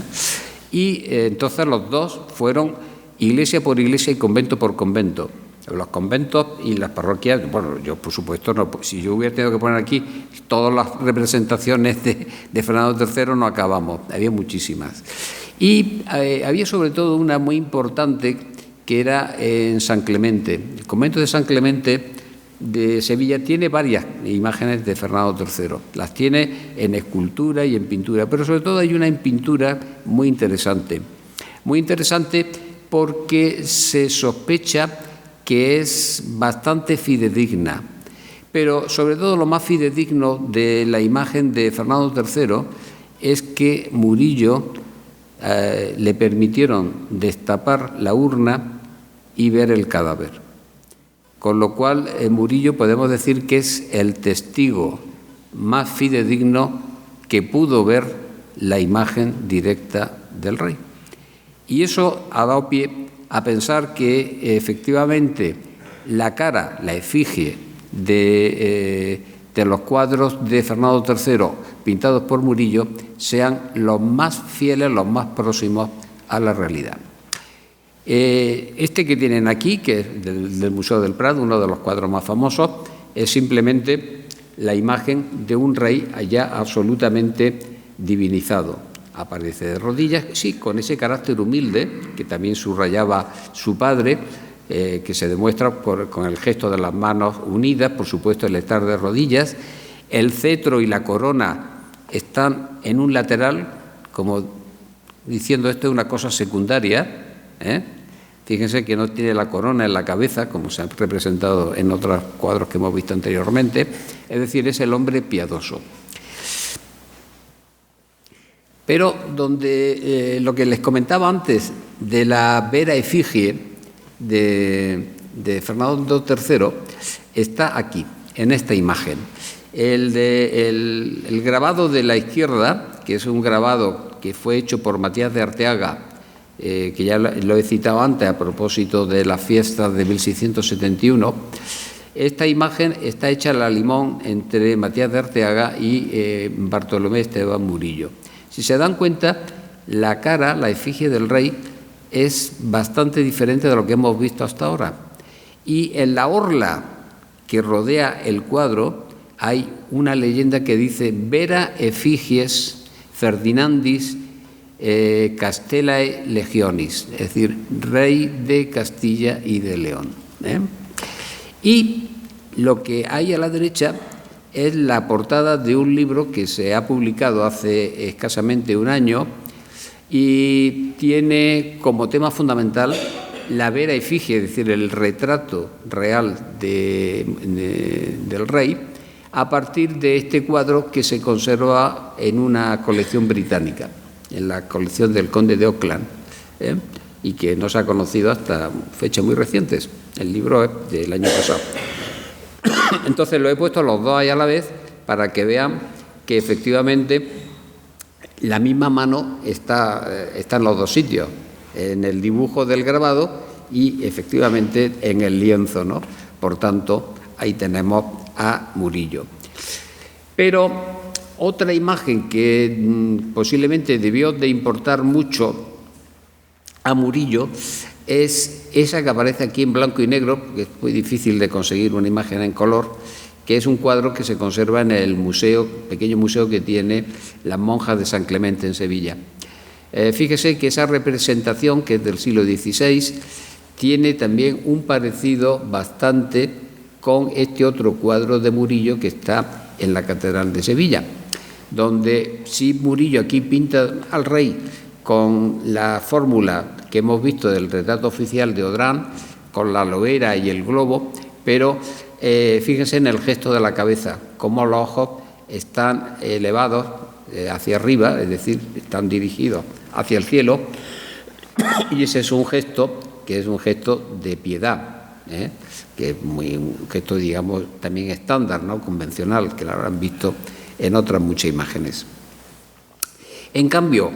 Y entonces los dos fueron iglesia por iglesia y convento por convento. Los conventos y las parroquias, bueno, yo por supuesto, no, si yo hubiera tenido que poner aquí todas las representaciones de Fernando III, no acabamos, había muchísimas. Y había sobre todo una muy importante que era en San Clemente. El convento de San Clemente de Sevilla tiene varias imágenes de Fernando III, las tiene en escultura y en pintura, pero sobre todo hay una en pintura muy interesante porque se sospecha que es bastante fidedigna, pero sobre todo lo más fidedigno de la imagen de Fernando III es que Murillo le permitieron destapar la urna y ver el cadáver, con lo cual Murillo podemos decir que es el testigo más fidedigno que pudo ver la imagen directa del rey. Y eso ha dado pie a pensar que efectivamente la cara, la efigie de los cuadros de Fernando III pintados por Murillo sean los más fieles, los más próximos a la realidad. Este que tienen aquí, que es del Museo del Prado, uno de los cuadros más famosos, es simplemente la imagen de un rey allá absolutamente divinizado. Aparece de rodillas, sí, con ese carácter humilde que también subrayaba su padre, que se demuestra con el gesto de las manos unidas, por supuesto el estar de rodillas. El cetro y la corona están en un lateral, como diciendo esto es una cosa secundaria, ¿eh? Fíjense que no tiene la corona en la cabeza, como se ha representado en otros cuadros que hemos visto anteriormente, es decir, es el hombre piadoso. Pero donde lo que les comentaba antes de la vera efigie de Fernando III está aquí, en esta imagen. El grabado de la izquierda, que es un grabado que fue hecho por Matías de Arteaga, que ya lo he citado antes a propósito de las fiestas de 1671, esta imagen está hecha a la limón entre Matías de Arteaga y Bartolomé Esteban Murillo. Si se dan cuenta, la cara, la efigie del rey, es bastante diferente de lo que hemos visto hasta ahora. Y en la orla que rodea el cuadro hay una leyenda que dice Vera efigies Ferdinandis Castellae Legionis, es decir, rey de Castilla y de León. Y lo que hay a la derecha es la portada de un libro que se ha publicado hace escasamente un año y tiene como tema fundamental la vera efigie, es decir, el retrato real del rey, a partir de este cuadro que se conserva en una colección británica, en la colección del conde de Auckland, y que no se ha conocido hasta fechas muy recientes. El libro es del año pasado. Entonces lo he puesto los dos ahí a la vez para que vean que efectivamente la misma mano está en los dos sitios, en el dibujo del grabado y efectivamente en el lienzo, ¿no? Por tanto, ahí tenemos a Murillo. Pero otra imagen que posiblemente debió de importar mucho a Murillo es esa que aparece aquí en blanco y negro, porque es muy difícil de conseguir una imagen en color, que es un cuadro que se conserva en el museo, pequeño museo que tiene las monjas de San Clemente en Sevilla. Fíjese que esa representación, que es del siglo XVI, tiene también un parecido bastante con este otro cuadro de Murillo que está en la Catedral de Sevilla, donde sí Murillo aquí pinta al rey con la fórmula que hemos visto del retrato oficial de Odrán, con la loera y el globo, pero fíjense en el gesto de la cabeza, cómo los ojos están elevados hacia arriba, es decir, están dirigidos hacia el cielo, y ese es un gesto que es un gesto de piedad, que es un gesto, digamos, también estándar, ¿no? Convencional, que lo habrán visto en otras muchas imágenes. En cambio,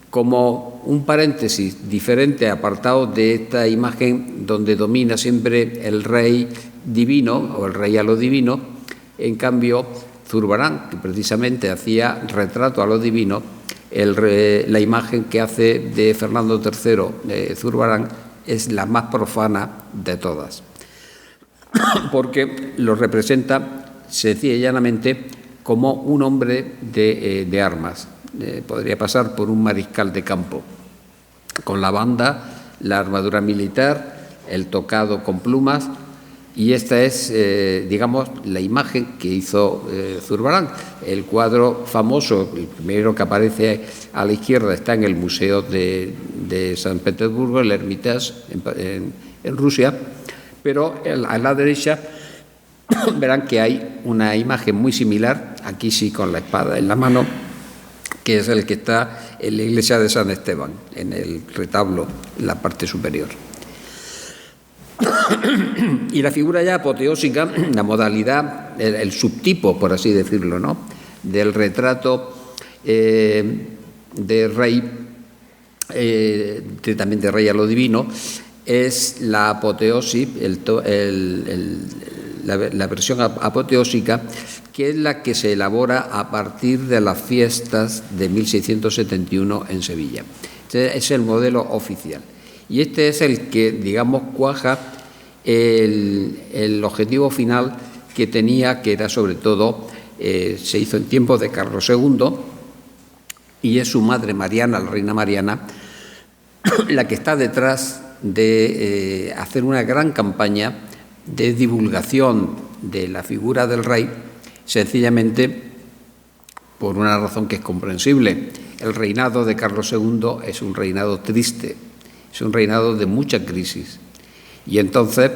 como un paréntesis diferente, apartado de esta imagen donde domina siempre el rey divino o el rey a lo divino, en cambio Zurbarán, que precisamente hacía retrato a lo divino, la imagen que hace de Fernando III de Zurbarán es la más profana de todas, porque lo representa sencilla y llanamente como un hombre de armas. Podría pasar por un mariscal de campo, con la banda, la armadura militar, el tocado con plumas, y esta es, digamos, la imagen que hizo Zurbarán. El cuadro famoso, el primero que aparece a la izquierda, está en el Museo de San Petersburgo, el Hermitage, en Rusia, pero a la derecha verán que hay una imagen muy similar, aquí sí con la espada en la mano, que es el que está en la iglesia de San Esteban, en el retablo, en la parte superior. Y la figura ya apoteósica, la modalidad, el subtipo, por así decirlo, ¿no?, del retrato de rey, también de rey a lo divino, es la apoteosis, la versión apoteósica, que es la que se elabora a partir de las fiestas de 1671 en Sevilla. Este es el modelo oficial. Y este es el que, digamos, cuaja el objetivo final que tenía, que era sobre todo, se hizo en tiempos de Carlos II, y es su madre Mariana, la reina Mariana, la que está detrás de hacer una gran campaña de divulgación de la figura del rey, sencillamente por una razón que es comprensible. El reinado de Carlos II es un reinado triste, es un reinado de mucha crisis. Y entonces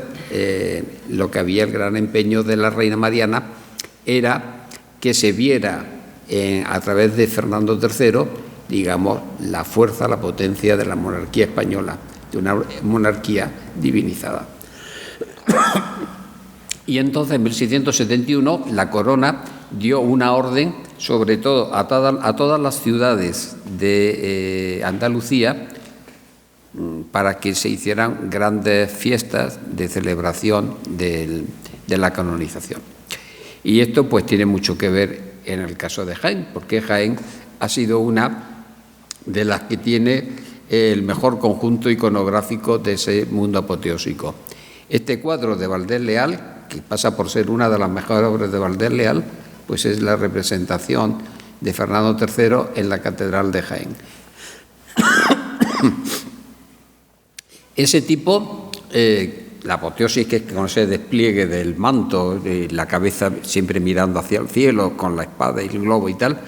lo que había, el gran empeño de la reina Mariana, era que se viera a través de Fernando III digamos, la fuerza, la potencia de la monarquía española, de una monarquía divinizada. Y entonces, en 1671, la corona dio una orden, sobre todo a todas las ciudades de Andalucía, para que se hicieran grandes fiestas de celebración de la canonización. Y esto pues tiene mucho que ver en el caso de Jaén, porque Jaén ha sido una de las que tiene el mejor conjunto iconográfico de ese mundo apoteósico. Este cuadro de Valdés Leal, que pasa por ser una de las mejores obras de Valdés Leal, pues es la representación de Fernando III en la Catedral de Jaén. Ese tipo, la apoteosis, que es con ese despliegue del manto, la cabeza siempre mirando hacia el cielo, con la espada y el globo y tal,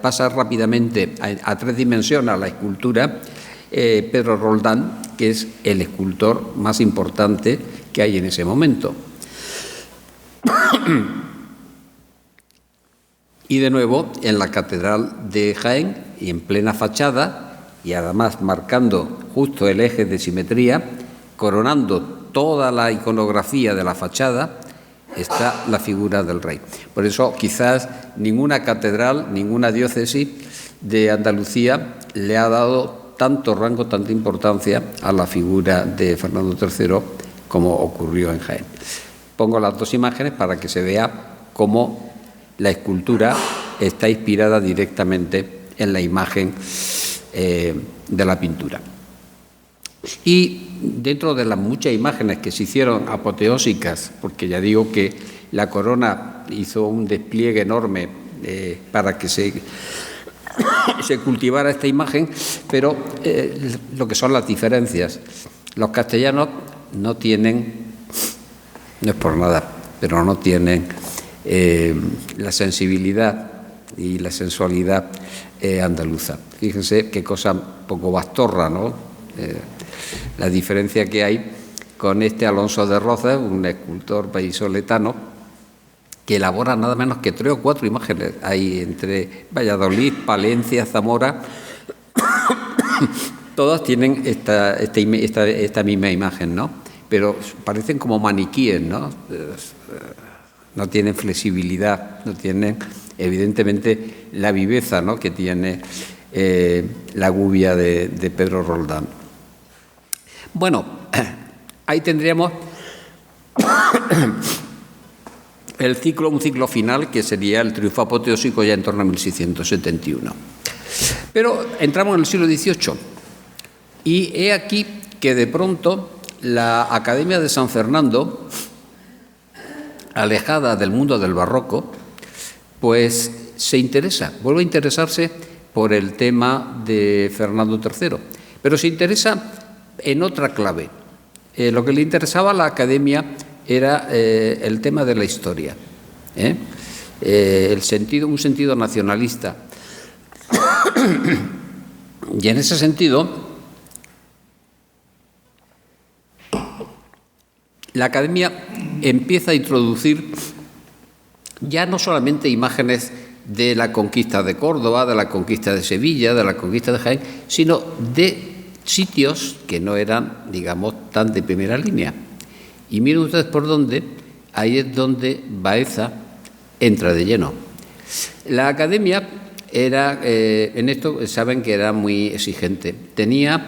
pasa rápidamente a 3 dimensiones a la escultura Pedro Roldán, que es el escultor más importante que hay en ese momento. Y de nuevo, en la Catedral de Jaén, y en plena fachada, y además marcando justo el eje de simetría, coronando toda la iconografía de la fachada, está la figura del rey. Por eso, quizás ninguna catedral, ninguna diócesis de Andalucía le ha dado tanto rango, tanta importancia a la figura de Fernando III como ocurrió en Jaén. Pongo las 2 imágenes para que se vea cómo la escultura está inspirada directamente en la imagen de la pintura. Y dentro de las muchas imágenes que se hicieron apoteósicas, porque ya digo que la corona hizo un despliegue enorme para que se cultivara esta imagen, pero lo que son las diferencias. Los castellanos no tienen, no es por nada, pero no tienen la sensibilidad y la sensualidad andaluza. Fíjense qué cosa poco bastorra, ¿no? La diferencia que hay con este Alonso de Rozas, un escultor vallisoletano, que elabora nada menos que 3 o 4 imágenes. Hay entre Valladolid, Palencia, Zamora, todas tienen esta misma imagen, ¿no? Pero parecen como maniquíes, ¿no? No tienen flexibilidad, no tienen, evidentemente, la viveza, ¿no?, que tiene la gubia de Pedro Roldán. Bueno, ahí tendríamos un ciclo final, que sería el triunfo apoteósico ya en torno a 1671. Pero entramos en el siglo XVIII y he aquí que de pronto la Academia de San Fernando, alejada del mundo del barroco, pues vuelve a interesarse por el tema de Fernando III, pero se interesa en otra clave. Lo que le interesaba a la Academia era el tema de la historia, un sentido nacionalista. Y en ese sentido, la Academia empieza a introducir ya no solamente imágenes de la conquista de Córdoba, de la conquista de Sevilla, de la conquista de Jaén, sino de sitios que no eran, digamos, tan de primera línea. Y miren ustedes por dónde, ahí es donde Baeza entra de lleno. La Academia era, en esto saben que era muy exigente. Tenía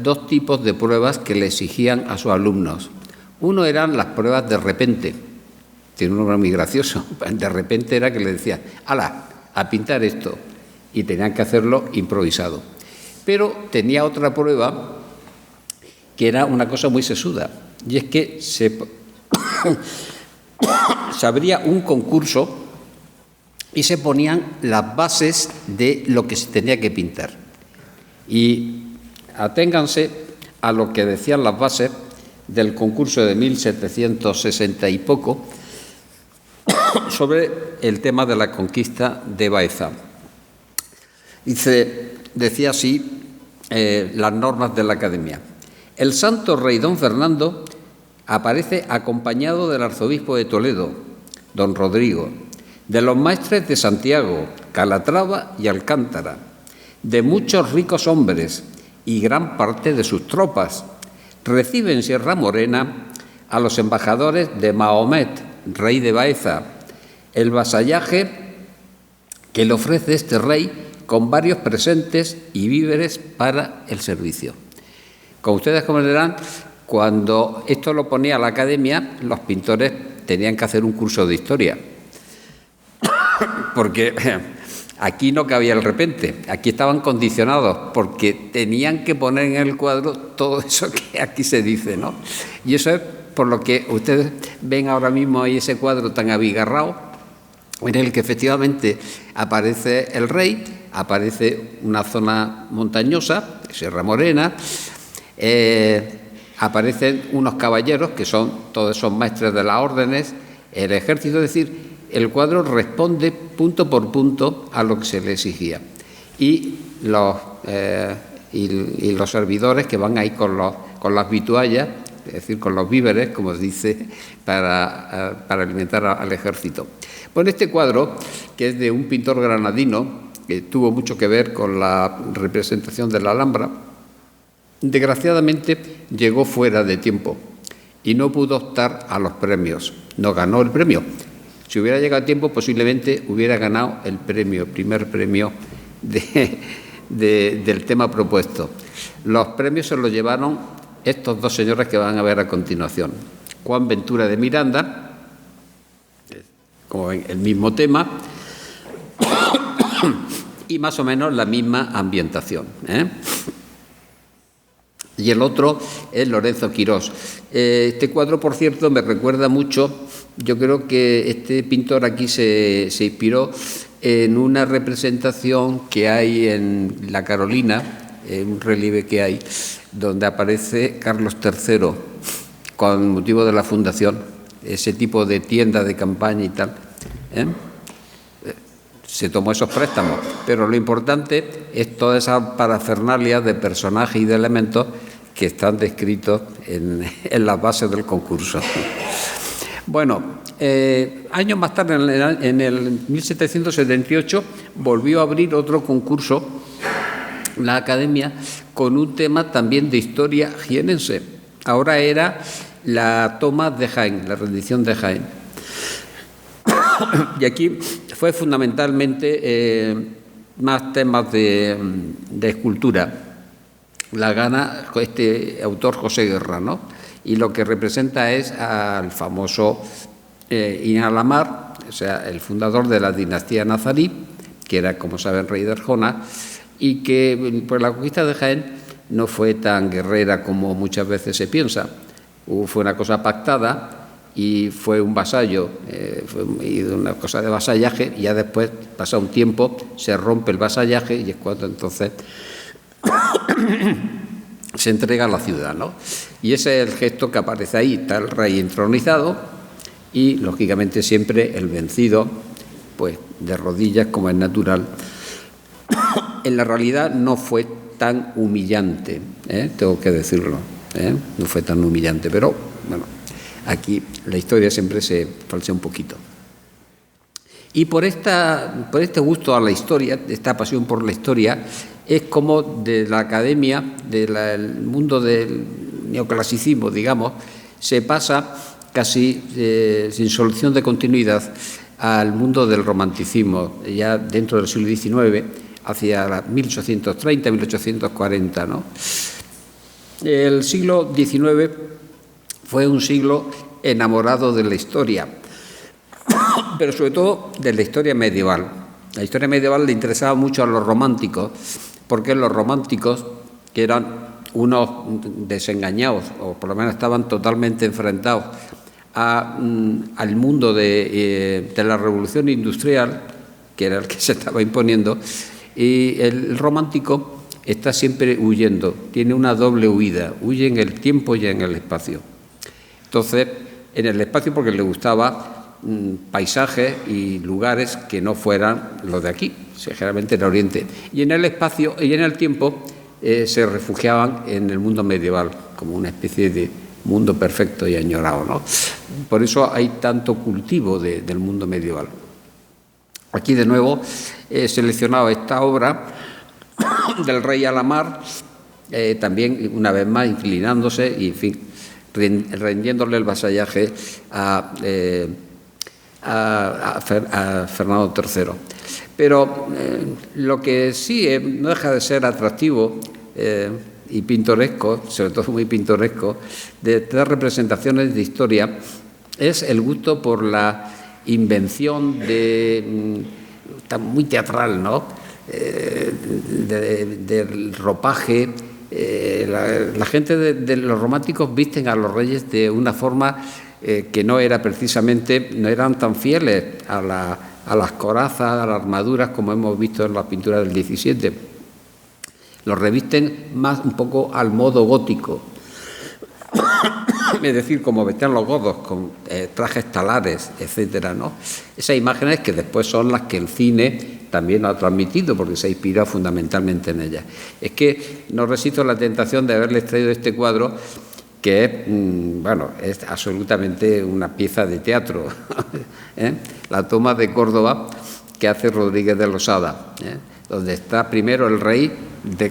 2 tipos de pruebas que le exigían a sus alumnos. Uno eran las pruebas de repente. Tiene un nombre muy gracioso. De repente era que le decía, ¡hala!, a pintar esto. Y tenían que hacerlo improvisado. Pero tenía otra prueba que era una cosa muy sesuda. Y es que se abría un concurso y se ponían las bases de lo que se tenía que pintar. Y aténganse a lo que decían las bases del concurso de 1760 y poco sobre el tema de la conquista de Baeza. Decía así las normas de la Academia. El santo rey don Fernando aparece acompañado del arzobispo de Toledo, don Rodrigo, de los maestres de Santiago, Calatrava y Alcántara, de muchos ricos hombres y gran parte de sus tropas. Recibe en Sierra Morena a los embajadores de Mahomet, rey de Baeza, el vasallaje que le ofrece este rey con varios presentes y víveres para el servicio. Como ustedes comprenderán, cuando esto lo ponía la academia, los pintores tenían que hacer un curso de historia, porque aquí no cabía el repente, aquí estaban condicionados, porque tenían que poner en el cuadro todo eso que aquí se dice, ¿no? Y eso es por lo que ustedes ven ahora mismo ahí ese cuadro tan abigarrado, en el que efectivamente aparece el rey, aparece una zona montañosa, Sierra Morena, aparecen unos caballeros que son todos esos maestres de las órdenes, el ejército, es decir, el cuadro responde punto por punto a lo que se le exigía. Y los servidores que van ahí con las vituallas, es decir, con los víveres, como dice, para alimentar al ejército. Bueno, este cuadro, que es de un pintor granadino, que tuvo mucho que ver con la representación de la Alhambra, desgraciadamente llegó fuera de tiempo y no pudo optar a los premios. No ganó el premio. Si hubiera llegado a tiempo, posiblemente hubiera ganado el primer premio del tema propuesto. Los premios se los llevaron estos dos señores que van a ver a continuación. Juan Ventura de Miranda, como ven, el mismo tema, y más o menos la misma ambientación, Y el otro es Lorenzo Quirós. Este cuadro, por cierto, me recuerda mucho, yo creo que este pintor aquí se inspiró en una representación que hay en La Carolina, un relieve que hay, donde aparece Carlos III con motivo de la fundación, ese tipo de tienda de campaña y tal. Se tomó esos préstamos, pero lo importante es toda esa parafernalia de personajes y de elementos que están descritos en las bases del concurso. Bueno, años más tarde, en el 1778, volvió a abrir otro concurso, la Academia, con un tema también de historia jienense. Ahora era la toma de Jaén, la rendición de Jaén. Y aquí fue fundamentalmente más temas de escultura. La gana este autor José Guerra, ¿no? Y lo que representa es al famoso Ibn al-Ahmar, o sea, el fundador de la dinastía nazarí, que era, como saben, rey de Arjona, y que pues, la conquista de Jaén no fue tan guerrera como muchas veces se piensa. Fue una cosa pactada y fue un vasallo, fue una cosa de vasallaje, y ya después, pasa un tiempo, se rompe el vasallaje y es cuando entonces se entrega a la ciudad, ¿no? Y ese es el gesto que aparece ahí, está el rey entronizado y, lógicamente, siempre el vencido, pues de rodillas, como es natural. En la realidad no fue tan humillante, tengo que decirlo, no fue tan humillante, pero bueno, aquí la historia siempre se falsea un poquito. Y por este gusto a la historia, esta pasión por la historia, es como de la academia, del mundo del neoclasicismo, digamos, se pasa casi sin solución de continuidad al mundo del romanticismo, ya dentro del siglo XIX, hacia 1830, 1840, ¿no? El siglo XIX fue un siglo enamorado de la historia, pero sobre todo de la historia medieval. La historia medieval le interesaba mucho a los románticos, porque los románticos, que eran unos desengañados, o por lo menos estaban totalmente enfrentados al mundo de la revolución industrial, que era el que se estaba imponiendo, y el romántico está siempre huyendo, tiene una doble huida, huye en el tiempo y en el espacio. Entonces, en el espacio porque le gustaba paisajes y lugares que no fueran los de aquí, generalmente en el Oriente, y en el espacio y en el tiempo se refugiaban en el mundo medieval, como una especie de mundo perfecto y añorado, ¿no? Por eso hay tanto cultivo del mundo medieval. Aquí de nuevo he seleccionado esta obra del rey a la mar, también una vez más inclinándose y, en fin, rendiéndole el vasallaje a Fernando III. Pero lo que sí no deja de ser atractivo y pintoresco, sobre todo muy pintoresco, de estas representaciones de historia, es el gusto por la invención muy teatral, ¿no? Del ropaje. La gente de los románticos visten a los reyes de una forma que no era precisamente, no eran tan fieles a las corazas, a las armaduras, como hemos visto en las pinturas del XVII. Los revisten más un poco al modo gótico, es decir, como vestían los godos, con trajes talares, etcétera, ¿no? Esas imágenes que después son las que el cine también ha transmitido, porque se ha inspirado fundamentalmente en ellas. Es que no resisto la tentación de haberles traído este cuadro, que es, bueno, es absolutamente una pieza de teatro, La toma de Córdoba, que hace Rodríguez de Losada, donde está primero el rey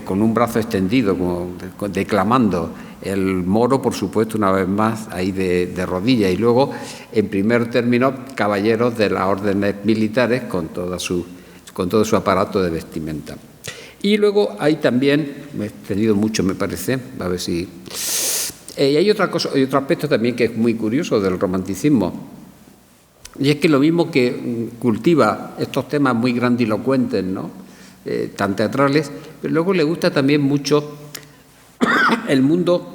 con un brazo extendido, como declamando, el moro, por supuesto, una vez más, ahí de rodillas, y luego, en primer término, caballeros de las órdenes militares con todo su aparato de vestimenta. Y luego hay también, me he extendido mucho, me parece, a ver si... y hay otra cosa, hay otro aspecto también que es muy curioso del romanticismo, y es que lo mismo que cultiva estos temas muy grandilocuentes, ¿no? Tan teatrales, pero luego le gusta también mucho el mundo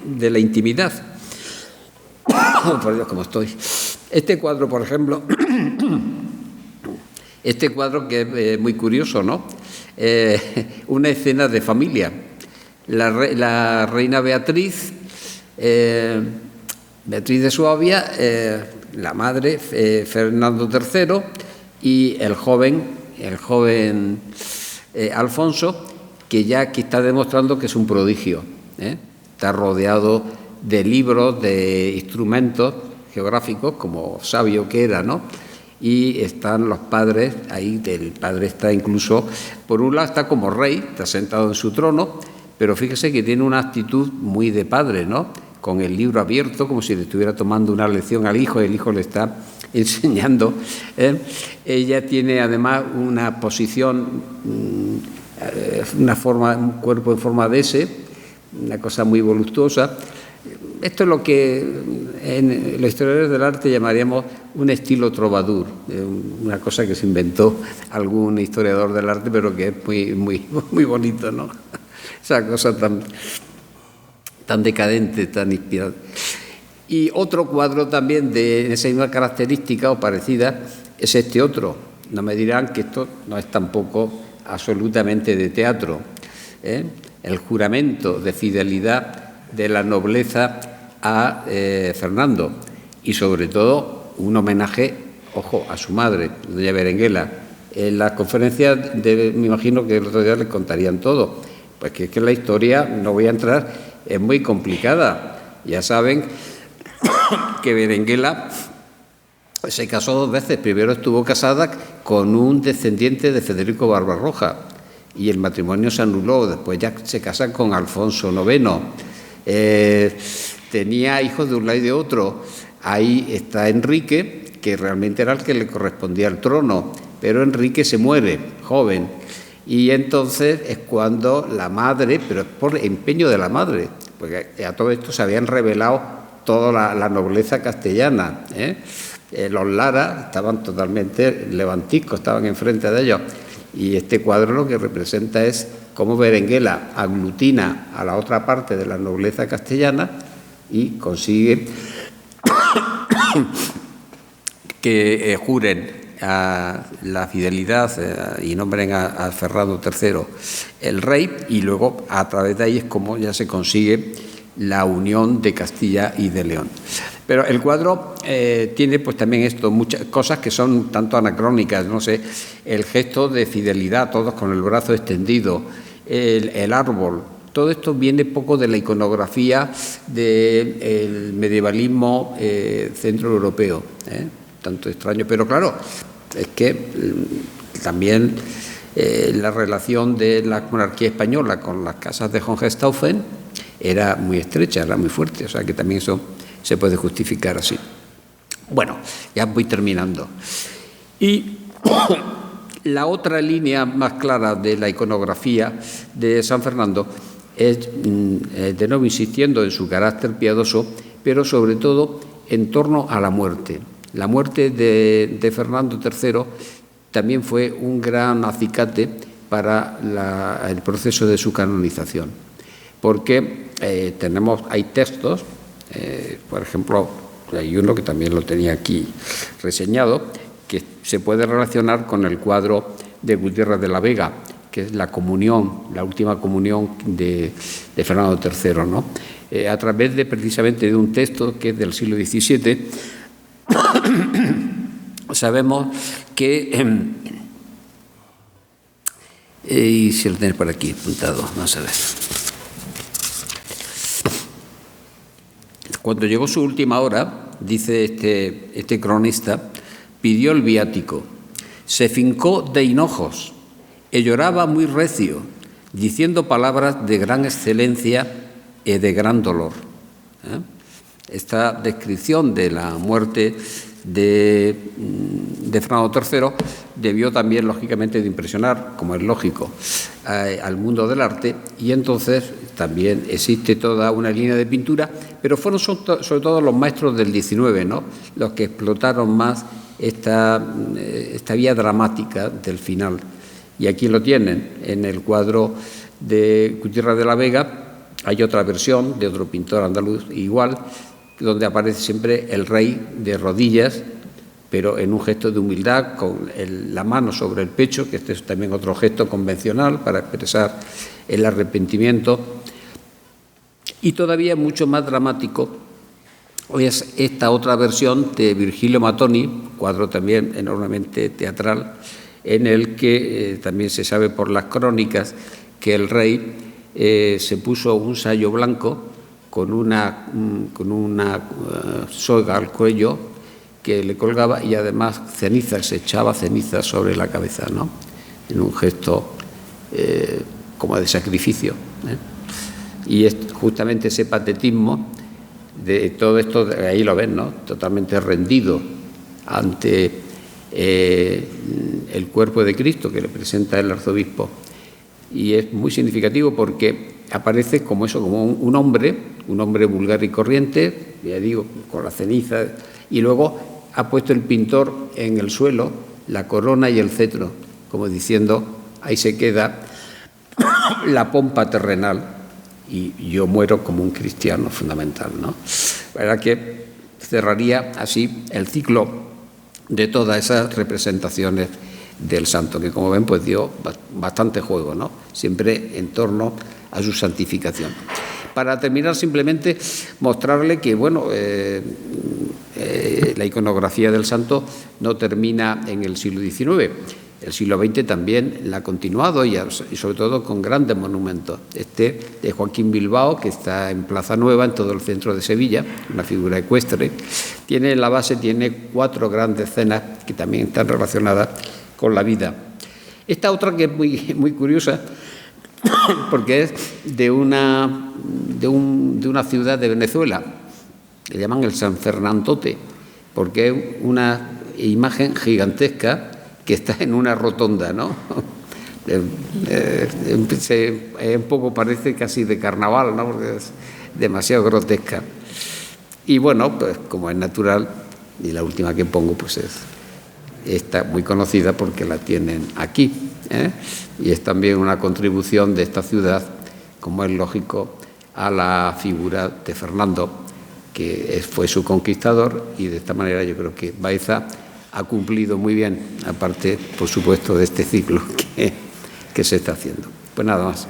de la intimidad. Oh, por Dios, cómo estoy. Este cuadro, por ejemplo, este cuadro que es muy curioso, ¿no? Una escena de familia. La reina Beatriz, Beatriz de Suabia, la madre, Fernando III, y el joven Alfonso, que ya aquí está demostrando que es un prodigio, Está rodeado de libros, de instrumentos geográficos, como sabio que era, ¿no? Y están los padres, ahí el padre está incluso, por un lado está como rey, está sentado en su trono, pero fíjese que tiene una actitud muy de padre, ¿no? Con el libro abierto, como si le estuviera tomando una lección al hijo, y el hijo le está enseñando. Ella tiene además una posición, un cuerpo en forma de S, una cosa muy voluptuosa. Esto es lo que en los historiadores del arte llamaríamos un estilo trovadour, una cosa que se inventó algún historiador del arte, pero que es muy bonito, ¿no? Esa cosa tan decadente, tan inspirada. Y otro cuadro también de esa misma característica o parecida es este otro. No me dirán que esto no es tampoco absolutamente de teatro, El juramento de fidelidad de la nobleza a Fernando, y sobre todo un homenaje, ojo, a su madre, doña Berenguela. En las conferencias, me imagino que el otro día les contarían todo, pues que es que la historia, no voy a entrar, es muy complicada. Ya saben que Berenguela se casó 2 veces. Primero estuvo casada con un descendiente de Federico Barbarroja y el matrimonio se anuló. Después ya se casa con Alfonso IX. Tenía hijos de un lado y de otro. Ahí está Enrique, que realmente era el que le correspondía al trono, pero Enrique se muere joven. Y entonces es cuando la madre, pero es por empeño de la madre, porque a todo esto se habían revelado toda la nobleza castellana, los Lara estaban totalmente levantiscos, estaban enfrente de ellos. Y este cuadro lo que representa es cómo Berenguela aglutina a la otra parte de la nobleza castellana y consigue que juren a la fidelidad y nombren a Fernando III el rey, y luego a través de ahí es como ya se consigue la unión de Castilla y de León. Pero el cuadro tiene pues también muchas cosas que son tanto anacrónicas, no sé, el gesto de fidelidad, todos con el brazo extendido, el árbol. Todo esto viene poco de la iconografía del medievalismo centroeuropeo, tanto extraño. Pero claro, es que también la relación de la monarquía española con las casas de Hohenstaufen era muy estrecha, era muy fuerte, o sea que también eso se puede justificar así. Bueno, ya voy terminando. Y la otra línea más clara de la iconografía de San Fernando es, de nuevo insistiendo en su carácter piadoso, pero sobre todo en torno a la muerte. La muerte de Fernando III también fue un gran acicate para el proceso de su canonización, porque hay textos, por ejemplo, hay uno que también lo tenía aquí reseñado, que se puede relacionar con el cuadro de Gutiérrez de la Vega, que es la comunión, la última comunión de Fernando III, ¿no? A través precisamente de un texto que es del siglo XVII, sabemos que, y si lo tenéis por aquí apuntado, vamos a ver. Cuando llegó su última hora, dice este cronista, pidió el viático, se fincó de hinojos y lloraba muy recio, diciendo palabras de gran excelencia y de gran dolor. Esta descripción de la muerte de Fernando III debió también, lógicamente, de impresionar, como es lógico, al mundo del arte, y entonces también existe toda una línea de pintura, pero fueron sobre todo los maestros del XIX, ¿no?, los que explotaron más esta vía dramática del final. Y aquí lo tienen, en el cuadro de Gutiérrez de la Vega. Hay otra versión de otro pintor andaluz igual, donde aparece siempre el rey de rodillas, pero en un gesto de humildad, con la mano sobre el pecho, que este es también otro gesto convencional para expresar el arrepentimiento. Y todavía mucho más dramático es esta otra versión de Virgilio Mattoni, cuadro también enormemente teatral, en el que también se sabe por las crónicas que el rey se puso un sayo blanco con una soga al cuello que le colgaba, y además ceniza, se echaba ceniza sobre la cabeza, ¿no?, en un gesto como de sacrificio. Y es justamente ese patetismo de todo esto, ahí lo ven, ¿no?, totalmente rendido ante el cuerpo de Cristo que le presenta el arzobispo. Y es muy significativo porque aparece como eso, como un hombre vulgar y corriente, ya digo, con la ceniza, y luego ha puesto el pintor en el suelo la corona y el cetro, como diciendo, ahí se queda la pompa terrenal y yo muero como un cristiano fundamental, ¿no? La verdad que cerraría así el ciclo de todas esas representaciones del santo, que como ven pues dio bastante juego, ¿no?, siempre en torno a su santificación. Para terminar, simplemente mostrarle que, bueno, la iconografía del santo no termina en el siglo XIX. El siglo XX también la ha continuado y sobre todo con grandes monumentos. Este de Joaquín Bilbao, que está en Plaza Nueva, en todo el centro de Sevilla, una figura ecuestre. En la base tiene 4 grandes escenas que también están relacionadas con la vida. Esta otra que es muy curiosa, porque es de una ciudad de Venezuela, le llaman el San Fernandote, porque es una imagen gigantesca que está en una rotonda, ¿no? Un poco parece casi de carnaval, ¿no?, porque es demasiado grotesca. Y bueno, pues como es natural, y la última que pongo pues está muy conocida porque la tienen aquí, y es también una contribución de esta ciudad, como es lógico, a la figura de Fernando, que fue su conquistador, y de esta manera yo creo que Baeza ha cumplido muy bien, aparte, por supuesto, de este ciclo que se está haciendo. Pues nada más.